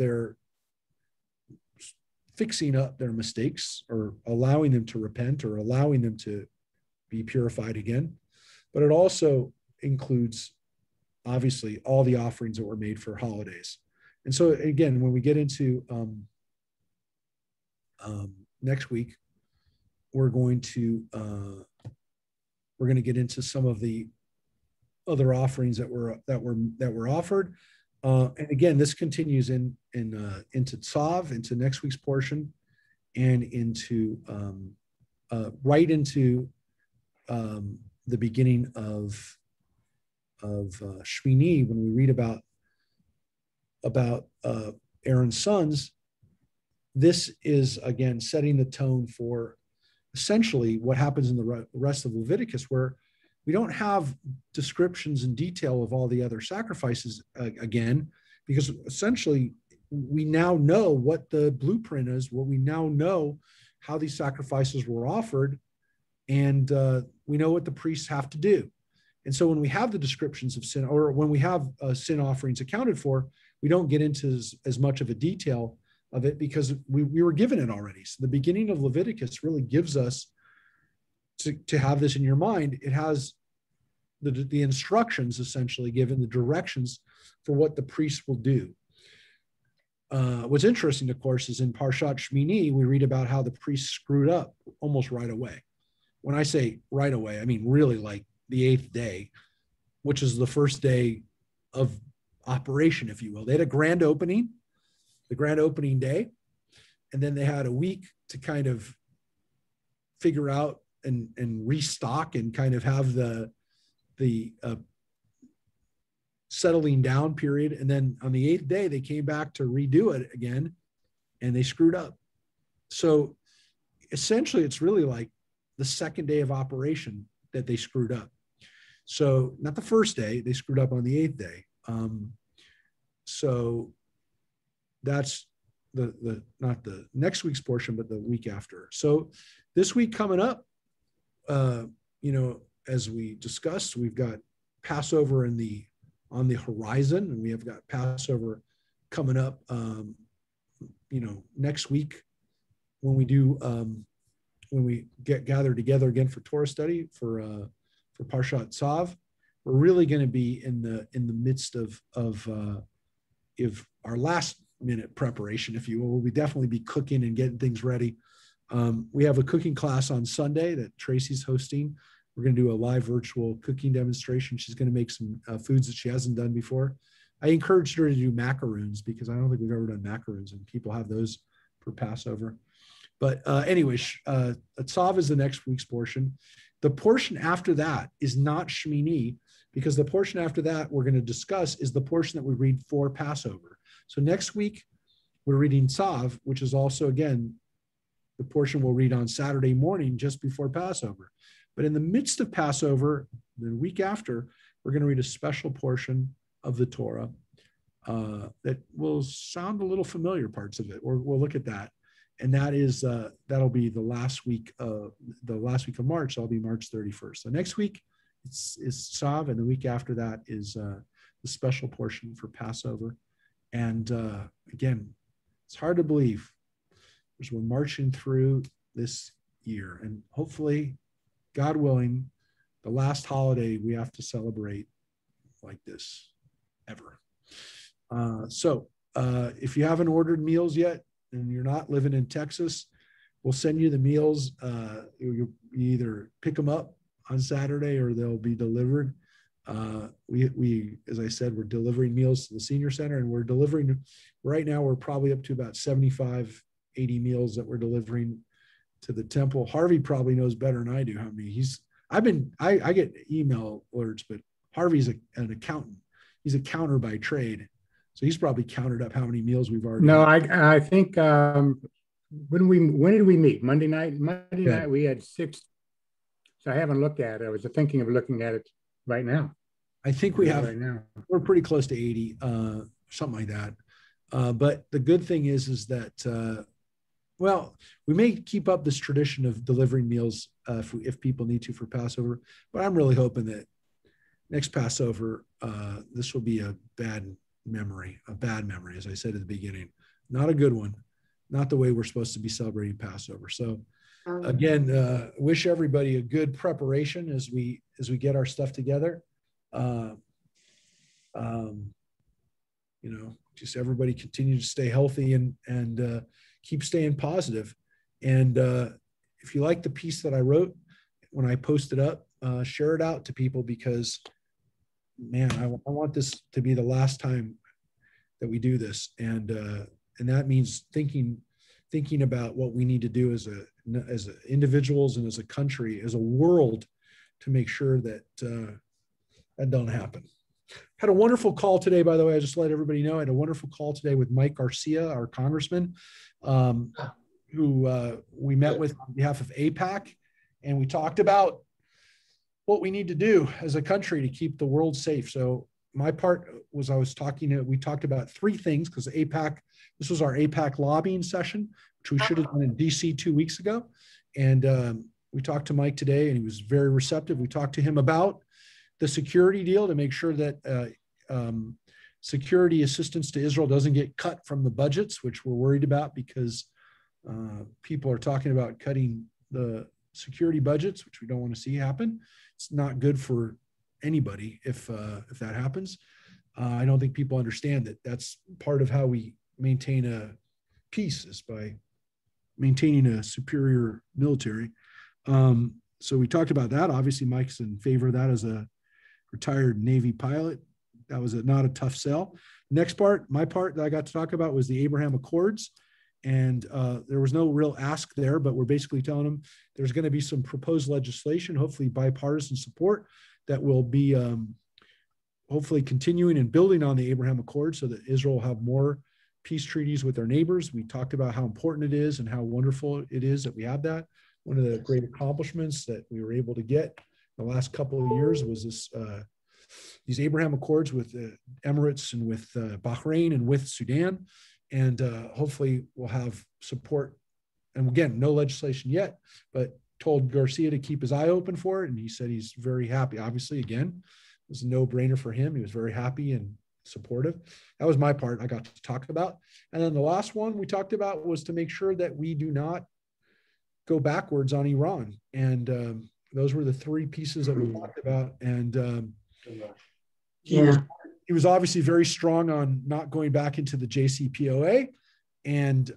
fixing up their mistakes, or allowing them to repent, or allowing them to be purified again. But it also includes, obviously, all the offerings that were made for holidays. And so again, when we get into next week, we're going to get into some of the other offerings that were offered. And again, this continues into Tzav, into next week's portion, and into right into the beginning of Shmini, when we read about Aaron's sons. This is, again, setting the tone for essentially what happens in the rest of Leviticus, where we don't have descriptions in detail of all the other sacrifices again, because essentially we now know what the blueprint is, we now know how these sacrifices were offered, and we know what the priests have to do. And so when we have the descriptions of sin, or when we have sin offerings accounted for, we don't get into as much of a detail of it because we were given it already. So the beginning of Leviticus really gives us to have this in your mind. It has the instructions essentially given, the directions for what the priest will do. What's interesting, of course, is in Parshat Shmini, we read about how the priest screwed up almost right away. When I say right away, I mean really like the 8th day, which is the first day of operation, if you will. They had a grand opening, the grand opening day, and then they had a week to kind of figure out and restock and kind of have the settling down period. And then on the 8th day, they came back to redo it again, and they screwed up. So essentially, it's really like the 2nd day of operation that they screwed up. So not the 1st day, they screwed up on the 8th day. So that's not the next week's portion, but the week after. So this week coming up, as we discussed, we've got Passover on the horizon, and we have got Passover coming up, next week when we do, when we get gathered together again for Torah study for Parshat Tzav. We're really going to be in the midst of our last minute preparation, if you will. We'll definitely be cooking and getting things ready. We have a cooking class on Sunday that Tracy's hosting. We're going to do a live virtual cooking demonstration. She's going to make some foods that she hasn't done before. I encouraged her to do macaroons because I don't think we've ever done macaroons, and people have those for Passover. But Tzav is the next week's portion. The portion after that is not Shmini, because the portion after that we're going to discuss is the portion that we read for Passover. So next week, we're reading Tzav, which is also, again, the portion we'll read on Saturday morning just before Passover. But in the midst of Passover, the week after, we're going to read a special portion of the Torah that will sound a little familiar, parts of it. We'll look at that. And that is, that'll be the last week of March. That'll be March 31st. So next week is Tzav, and the week after that is the special portion for Passover. And again, it's hard to believe as we're marching through this year, and hopefully, God willing, the last holiday we have to celebrate like this ever. So if you haven't ordered meals yet and you're not living in Texas, we'll send you the meals. You either pick them up on Saturday or they'll be delivered. We, as I said, we're delivering meals to the senior center, and we're delivering right now. We're probably up to about 75, 80 meals that we're delivering to the temple. Harvey probably knows better than I do how many. I get email alerts, but Harvey's an accountant. He's a counter by trade. So he's probably counted up how many meals we've already. No, I think when did we meet? Monday night? Night we had 6. So I haven't looked at it. I was thinking of looking at it right now. I think we have, right now. We're pretty close to 80, something like that. But the good thing is that, we may keep up this tradition of delivering meals if people need to for Passover, but I'm really hoping that next Passover, this will be a bad memory, as I said at the beginning. Not a good one, not the way we're supposed to be celebrating Passover. So again, wish everybody a good preparation as we get our stuff together. Just everybody continue to stay healthy and keep staying positive. And if you like the piece that I wrote when I posted up, share it out to people, because man, I want this to be the last time that we do this. And that means thinking about what we need to do as individuals and as a country, as a world, to make sure that that don't happen. Had a wonderful call today, by the way. I just let everybody know I had a wonderful call today with Mike Garcia, our congressman, who we met with on behalf of AIPAC, and we talked about what we need to do as a country to keep the world safe. So my part was we talked about 3 things, because this was our AIPAC lobbying session, which we should have done in DC 2 weeks ago. And we talked to Mike today, and he was very receptive. We talked to him about the security deal to make sure that security assistance to Israel doesn't get cut from the budgets, which we're worried about because people are talking about cutting the security budgets, which we don't want to see happen. It's not good for anybody if that happens. I don't think people understand that that's part of how we maintain a peace is by maintaining a superior military. So we talked about that. Obviously, Mike's in favor of that as a retired Navy pilot. That was not a tough sell. Next part, my part that I got to talk about was the Abraham Accords. And there was no real ask there, but we're basically telling them there's going to be some proposed legislation, hopefully bipartisan support, that will be hopefully continuing and building on the Abraham Accords so that Israel will have more peace treaties with their neighbors. We talked about how important it is and how wonderful it is that we have that. One of the great accomplishments that we were able to get the last couple of years was this these Abraham Accords with the Emirates and with Bahrain and with Sudan. And hopefully we'll have support. And again, no legislation yet, but told Garcia to keep his eye open for it. And he said he's very happy. Obviously, again, it was a no-brainer for him. He was very happy and supportive. That was my part I got to talk about. And then the last one we talked about was to make sure that we do not go backwards on Iran. And those were the three pieces that we talked about. And he was obviously very strong on not going back into the JCPOA. And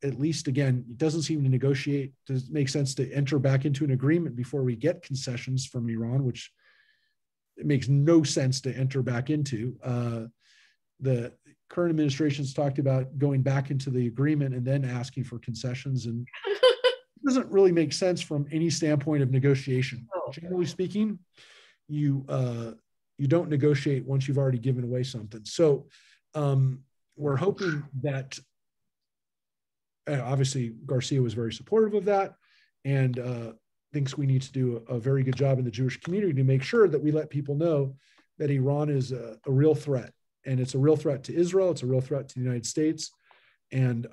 at least, again, it doesn't seem to negotiate. Does it make sense to enter back into an agreement before we get concessions from Iran, which it makes no sense to enter back into. The current administration's talked about going back into the agreement and then asking for concessions. And it doesn't really make sense from any standpoint of negotiation. Generally speaking, you don't negotiate once you've already given away something. So we're hoping that, obviously Garcia was very supportive of that and thinks we need to do a very good job in the Jewish community to make sure that we let people know that Iran is a real threat. And it's a real threat to Israel. It's a real threat to the United States. And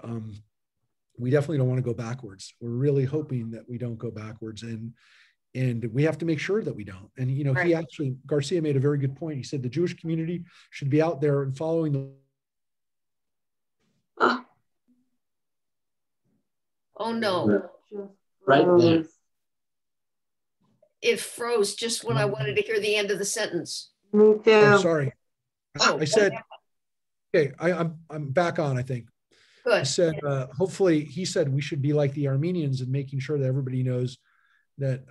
we definitely don't want to go backwards. We're really hoping that we don't go backwards. And we have to make sure that we don't. And, you know, right. Garcia made a very good point. He said the Jewish community should be out there and following the. Oh, no. Right there. It froze just when I wanted to hear the end of the sentence. Me too. Oh, sorry. I said, okay, I'm back on, I think. Good. I said, hopefully, he said we should be like the Armenians in making sure that everybody knows that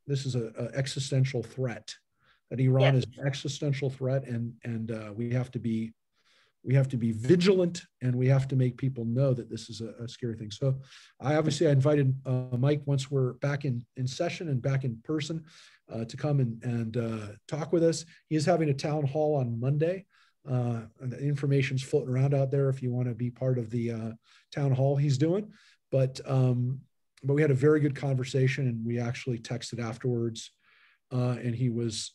this is an existential threat, that Iran is an existential threat, and we have to be vigilant, and we have to make people know that this is a scary thing. So I invited Mike once we're back in session and back in person to come and talk with us. He is having a town hall on Monday. And the information's floating around out there if you want to be part of the town hall he's doing. But we had a very good conversation, and we actually texted afterwards, and he was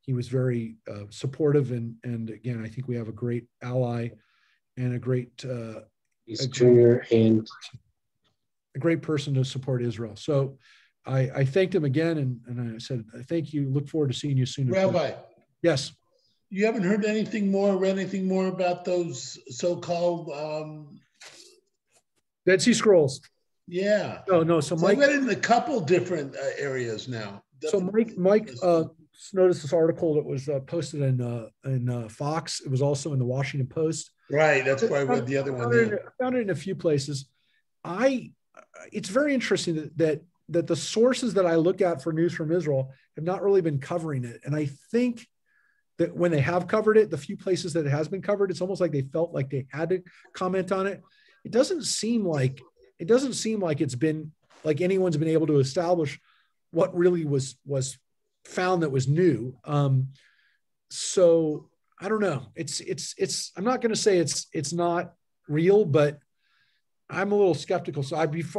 very supportive, and again, I think we have a great ally and a great great person to support Israel. So I thanked him again, and I said, thank you. Look forward to seeing you soon. Rabbi. Yes. You haven't heard anything more, read anything more about those so-called Dead Sea Scrolls? Yeah. No. So Mike, I read it in a couple different areas now. So Mike noticed this article that was posted in Fox. It was also in the Washington Post. Right. That's where I read the other one. I found it in a few places. It's very interesting that the sources that I look at for news from Israel have not really been covering it. And I think that when they have covered it, the few places that it has been covered, it's almost like they felt like they had to comment on it. It doesn't seem like it's been like anyone's been able to establish what really was found that was new. So I don't know. It's I'm not going to say it's not real, but I'm a little skeptical. So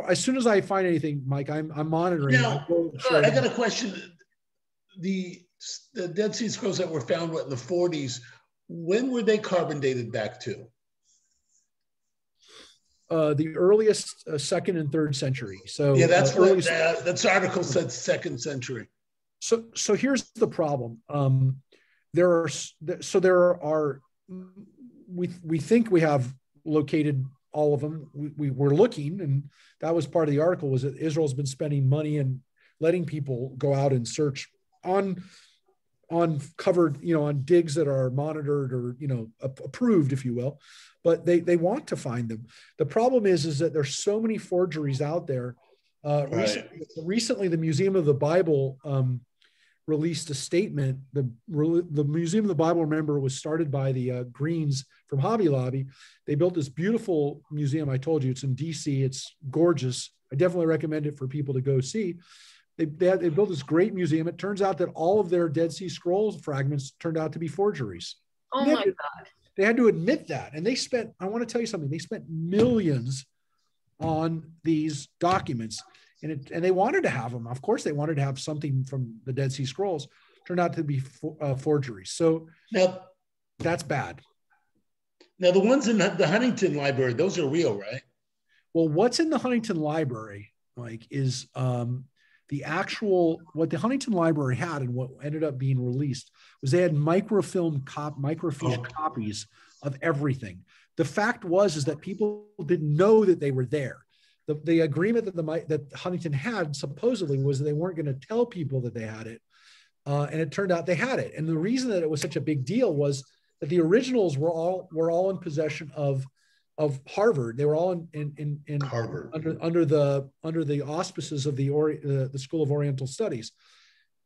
as soon as I find anything, Mike, I'm monitoring. Now, I got a question. The Dead Sea Scrolls that were found in the 40s, when were they carbon dated back to? The earliest 2nd and 3rd century. So yeah, that's what that article said, 2nd century. So here's the problem. we think we have located all of them. We were looking, and that was part of the article, was that Israel's been spending money and letting people go out and search on covered, on digs that are monitored or, approved, if you will, but they want to find them. The problem is that there's so many forgeries out there. Right. Recently, the Museum of the Bible released a statement. The Museum of the Bible, remember, was started by the Greens from Hobby Lobby. They built this beautiful museum. I told you, it's in DC. It's gorgeous. I definitely recommend it for people to go see. They built this great museum. It turns out that all of their Dead Sea Scrolls fragments turned out to be forgeries. Oh my God. They had to admit that. And I want to tell you something, they spent millions on these documents, and they wanted to have them. Of course, they wanted to have something from the Dead Sea Scrolls. Turned out to be forgeries. So now that's bad. Now, the ones in the Huntington Library, those are real, right? Well, what's in the Huntington Library, Mike, is what the Huntington Library had, and what ended up being released, was they had microfiche copies of everything. The fact is that people didn't know that they were there. The agreement that Huntington had supposedly was that they weren't going to tell people that they had it, and it turned out they had it. And the reason that it was such a big deal was that the originals were all in possession of Harvard. They were all in Harvard under the auspices of the School of Oriental Studies,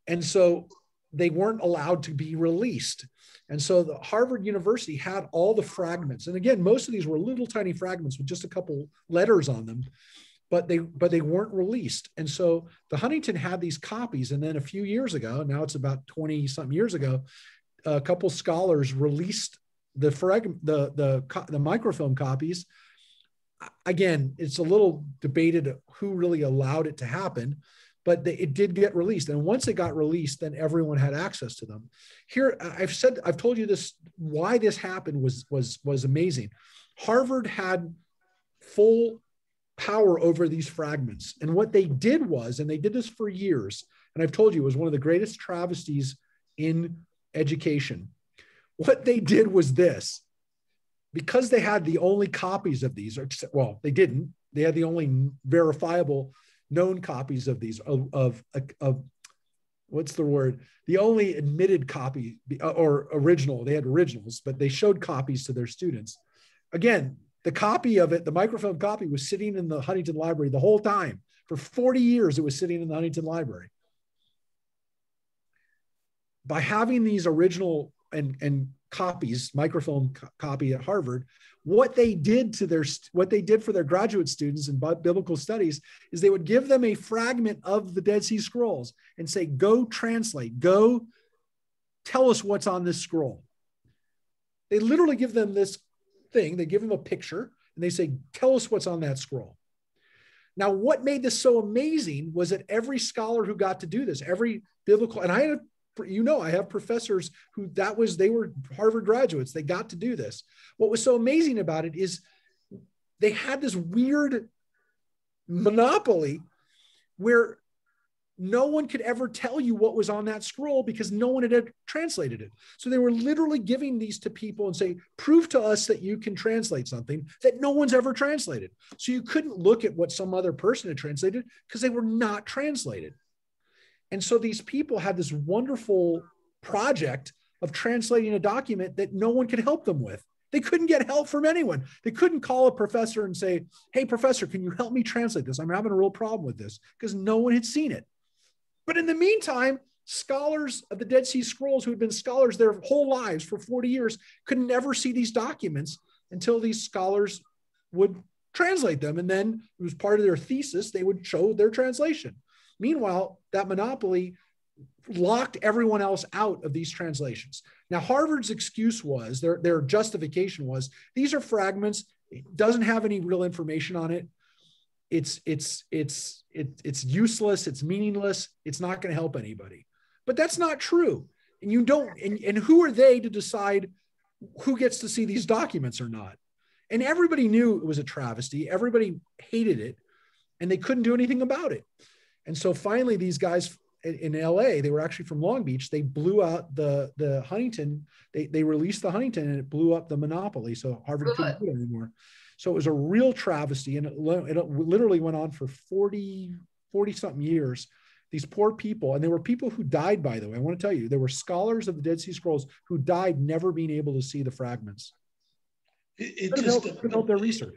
and so they weren't allowed to be released. And so the Harvard University had all the fragments, and again, most of these were little tiny fragments with just a couple letters on them, but they weren't released. And so the Huntington had these copies, and then a few years ago, now it's about 20 something years ago, a couple scholars released the microfilm copies. Again, it's a little debated who really allowed it to happen, but it did get released. And once it got released, then everyone had access to them. Here, I've told you this, why this happened was amazing. Harvard had full power over these fragments. And what they did was, and they did this for years, and I've told you, it was one of the greatest travesties in education. What they did was this: because they had the only copies of these, well, they didn't. They had the only verifiable known copies of these, of what's the word? The only admitted copy or original. They had originals, but they showed copies to their students. Again, the copy of it, the microfilm copy, was sitting in the Huntington Library the whole time. For 40 years, it was sitting in the Huntington Library. By having these original and copies, microfilm copy at Harvard, what they did for their graduate students in biblical studies is they would give them a fragment of the Dead Sea Scrolls and say, go translate, go tell us what's on this scroll. They literally give them this thing. They give them a picture and they say, tell us what's on that scroll. Now, what made this so amazing was that every scholar who got to do this, every biblical, and I have professors who they were Harvard graduates. They got to do this. What was so amazing about it is they had this weird monopoly where no one could ever tell you what was on that scroll because no one had translated it. So they were literally giving these to people and say, prove to us that you can translate something that no one's ever translated. So you couldn't look at what some other person had translated because they were not translated. And so these people had this wonderful project of translating a document that no one could help them with. They couldn't get help from anyone. They couldn't call a professor and say, hey, professor, can you help me translate this? I'm having a real problem with this, because no one had seen it. But in the meantime, scholars of the Dead Sea Scrolls who had been scholars their whole lives for 40 years could never see these documents until these scholars would translate them. And then it was part of their thesis. They would show their translation. Meanwhile, that monopoly locked everyone else out of these translations. Now, Harvard's excuse was, their justification was, these are fragments. It doesn't have any real information on it. It's useless. It's meaningless. It's not going to help anybody. But that's not true. And you don't. And who are they to decide who gets to see these documents or not? And everybody knew it was a travesty. Everybody hated it, and they couldn't do anything about it. And so finally, these guys in LA. They were actually from Long Beach. They blew out the Huntington. They released the Huntington and it blew up the monopoly. So Harvard couldn't do it anymore. So it was a real travesty. And it literally went on for 40 something years. These poor people, and there were people who died, by the way. I want to tell you, there were scholars of the Dead Sea Scrolls who died never being able to see the fragments. It just helped their research.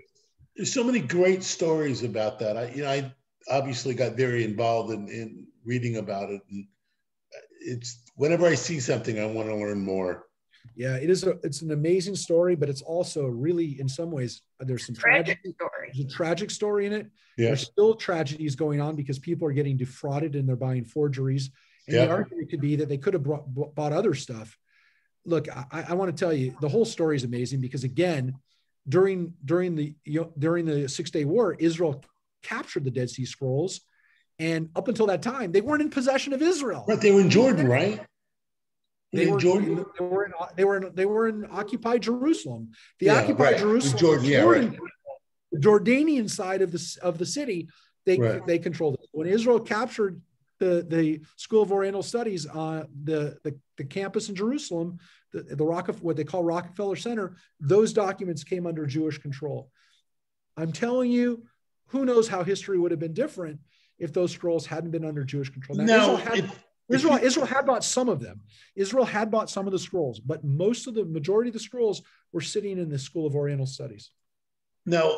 There's so many great stories about that. I obviously got very involved in reading about it, and it's whenever I see something, I want to learn more. Yeah, it's an amazing story, but it's also really, in some ways, there's some tragic story. There's a tragic story in it. Yeah. There's still tragedies going on because people are getting defrauded and they're buying forgeries. And the argument could be that they could have bought other stuff. Look, I want to tell you, the whole story is amazing because, again, during the 6 Day War, Israel captured the Dead Sea Scrolls, and up until that time, they weren't in possession of Israel. But they were in Jordan, right? They were in occupied Jerusalem. The occupied Jerusalem, Jordan, the Jordanian side of the city, they controlled it. When Israel captured the School of Oriental Studies, the campus in Jerusalem, what they call Rockefeller Center, those documents came under Jewish control. I'm telling you, who knows how history would have been different if those scrolls hadn't been under Jewish control. Now, Israel had bought some of them. Israel had bought some of the scrolls, but majority of the scrolls were sitting in the School of Oriental Studies. Now,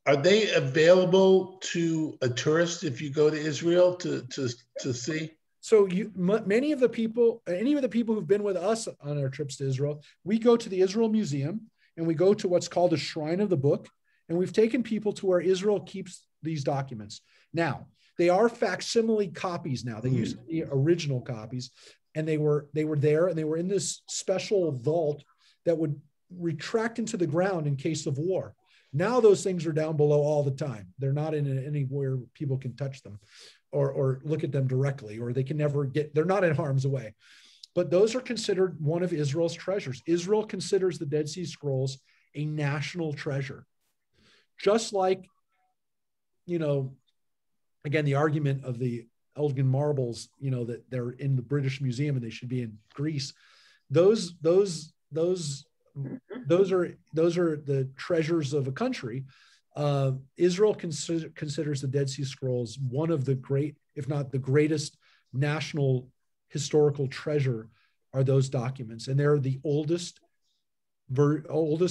are they available to a tourist if you go to Israel to see? So any of the people who've been with us on our trips to Israel, we go to the Israel Museum and we go to what's called a Shrine of the Book. And we've taken people to where Israel keeps these documents. Now, they are facsimile copies now. They used to be original copies, and they were there, and they were in this special vault that would retract into the ground in case of war. Now those things are down below all the time. They're not in anywhere people can touch them or look at them directly, or they can never they're not in harm's way. But those are considered one of Israel's treasures. Israel considers the Dead Sea Scrolls a national treasure. Just like, again, the argument of the Elgin marbles, that they're in the British Museum and they should be in Greece. Those are the treasures of a country. Israel considers the Dead Sea Scrolls one of the great, if not the greatest, national historical treasure are those documents, and they're the oldest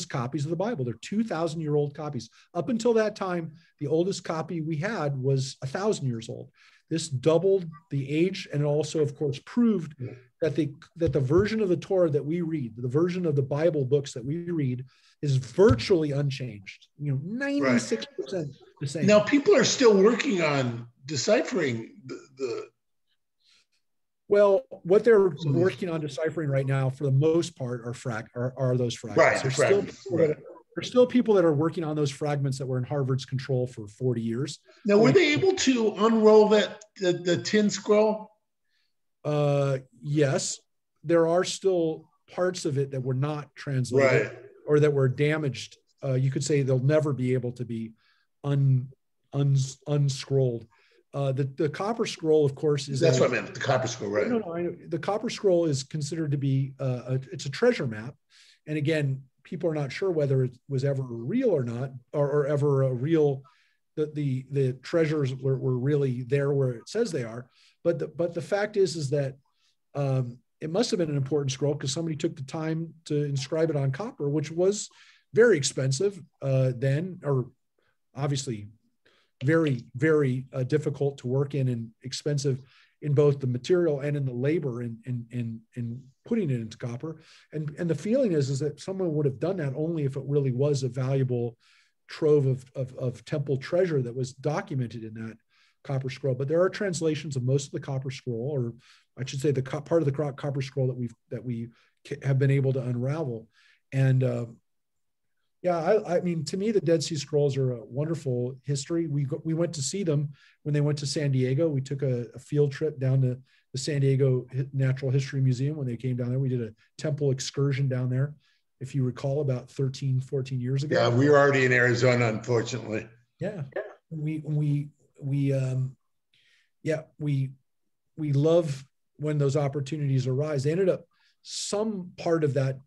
copies of the Bible. They're 2,000-year-old copies. Up until that time, the oldest copy we had was 1,000 years old. This doubled the age, and it also, of course, proved that the version of the Torah that we read, the version of the Bible books that we read, is virtually unchanged. 96% the same. Now, people are still working on deciphering the Well, what they're working on deciphering right now, for the most part, are those fragments. Right, There's still people that are working on those fragments that were in Harvard's control for 40 years. Now, were they able to unroll the tin scroll? Yes, there are still parts of it that were not translated or that were damaged. You could say they'll never be able to be unscrolled. The copper scroll, of course, is what I meant. The copper scroll, right? No. The copper scroll is considered to be it's a treasure map, and again, people are not sure whether it was ever real or not, or ever a real. The treasures were really there where it says they are, but the fact is that it must have been an important scroll because somebody took the time to inscribe it on copper, which was very expensive then, or obviously very, very difficult to work in and expensive in both the material and in the labor in putting it into copper. And the feeling is that someone would have done that only if it really was a valuable trove of temple treasure that was documented in that copper scroll. But there are translations of most of the copper scroll, or I should say the part of the copper scroll that we have been able to unravel. And I mean, to me, the Dead Sea Scrolls are a wonderful history. We went to see them when they went to San Diego. We took a field trip down to the San Diego Natural History Museum when they came down there. We did a temple excursion down there, if you recall, about 13, 14 years ago. Yeah, we were already in Arizona, unfortunately. Yeah. We we love when those opportunities arise. They ended up, some part of that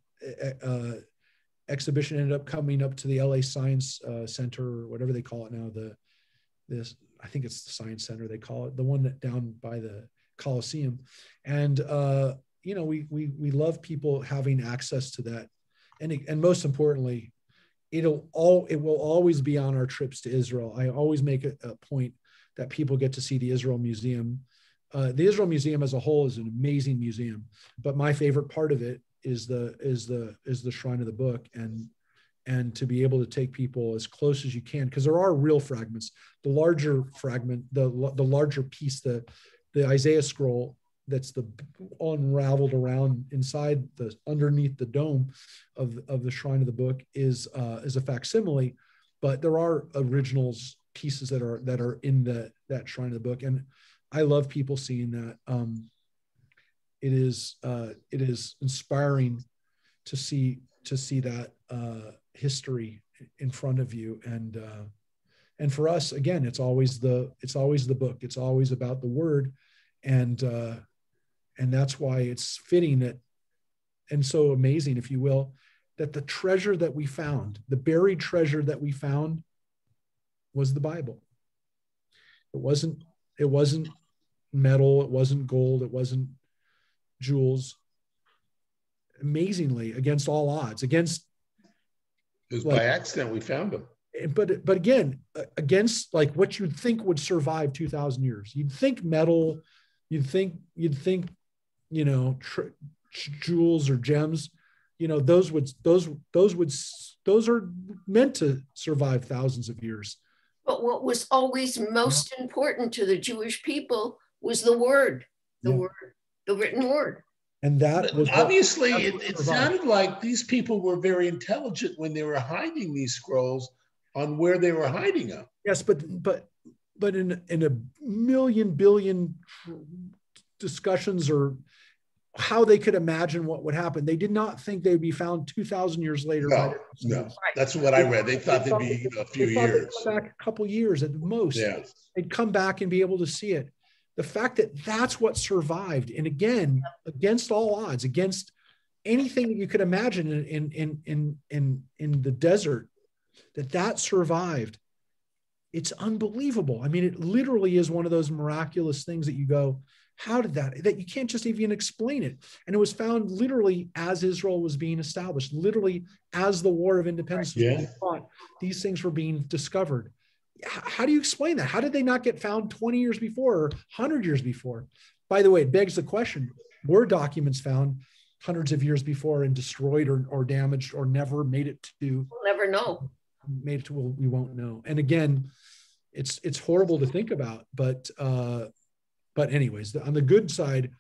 exhibition ended up coming up to the LA Science Center, or whatever they call it now. I think it's the Science Center, they call it, the one that down by the Coliseum. And, we love people having access to that. And most importantly, it will always be on our trips to Israel. I always make a point that people get to see the Israel Museum. The Israel Museum as a whole is an amazing museum, but my favorite part of it is the Shrine of the Book, and to be able to take people as close as you can, because there are real fragments. The larger fragment, the larger piece, the Isaiah scroll that's the unraveled around inside underneath the dome of the Shrine of the Book is a facsimile, but there are originals pieces that are in that Shrine of the Book, and I love people seeing that. It is inspiring to see that history in front of you, and for us, again, it's always the book. It's always about the Word, and that's why it's fitting that, and so amazing, if you will, that the treasure that we found, the buried treasure that we found, was the Bible. It wasn't metal, it wasn't gold, it wasn't jewels. Amazingly, against all odds, it was by accident we found them. But again, against like what you'd think would survive 2,000 years. You'd think metal, you'd think jewels or gems, those are meant to survive thousands of years. But what was always most important to the Jewish people was the Word, word, the written Word. And that was obviously it sounded like these people were very intelligent when they were hiding these scrolls on where they were hiding them. Yes, but in a million billion discussions or how they could imagine what would happen, they did not think they would be found 2,000 years later. No, that's what I read. They thought they'd be a few years. Back a couple years at the most. Yeah. They'd come back and be able to see it. The fact that that's what survived, and again, against all odds, against anything that you could imagine in the desert, that survived. It's unbelievable. I mean, it literally is one of those miraculous things that you go, how did that you can't just even explain it. And it was found literally as Israel was being established, literally as the War of Independence was being fought, these things were being discovered. How do you explain that? How did they not get found 20 years before or 100 years before? By the way, it begs the question, were documents found hundreds of years before and destroyed or damaged or never made it to? We'll never know. We won't know. And again, it's horrible to think about, but anyways, on the good side,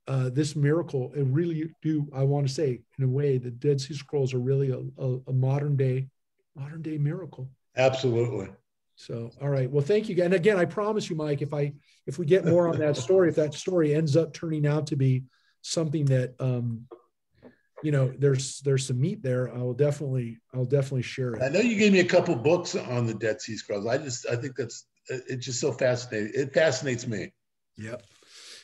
this miracle, it really I want to say, in a way, the Dead Sea Scrolls are really a modern day miracle. Absolutely. So, all right. Well, thank you. And again, I promise you, Mike, if we get more on that story, if that story ends up turning out to be something that, there's some meat there, I'll definitely share it. I know you gave me a couple books on the Dead Sea Scrolls. I think it's just so fascinating. It fascinates me. Yep.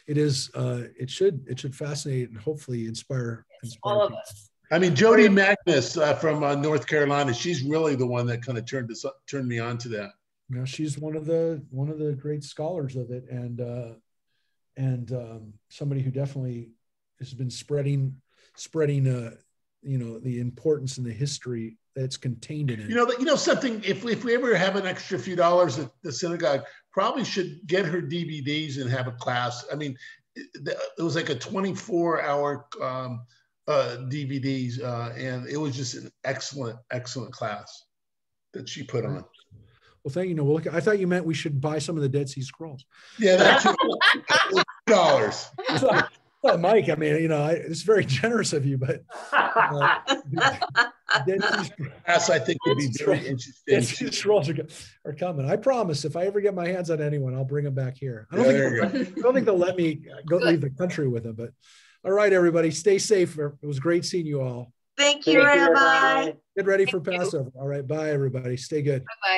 It is. It should fascinate and hopefully inspire all of people. us. I mean, Jody Magnus from North Carolina, she's really the one that kind of turned me on to that. Yeah, she's one of the great scholars of it, and somebody who definitely has been spreading the importance and the history that's contained in it. Something. If we ever have an extra few dollars at the synagogue, probably should get her DVDs and have a class. I mean, it was like a 24-hour DVDs, and it was just an excellent class that she put on. Well, thank you. Look, I thought you meant we should buy some of the Dead Sea Scrolls. Yeah, that's $2. Well, Mike, I mean, it's very generous of you, but class I think would be very interesting. Dead Sea Scrolls are coming. I promise, if I ever get my hands on anyone, I'll bring them back here. I don't think they'll let me go leave the country with them, but. All right, everybody, stay safe. It was great seeing you all. Thank you, Rabbi. Get ready for Passover. All right, bye, everybody. Stay good. Bye-bye.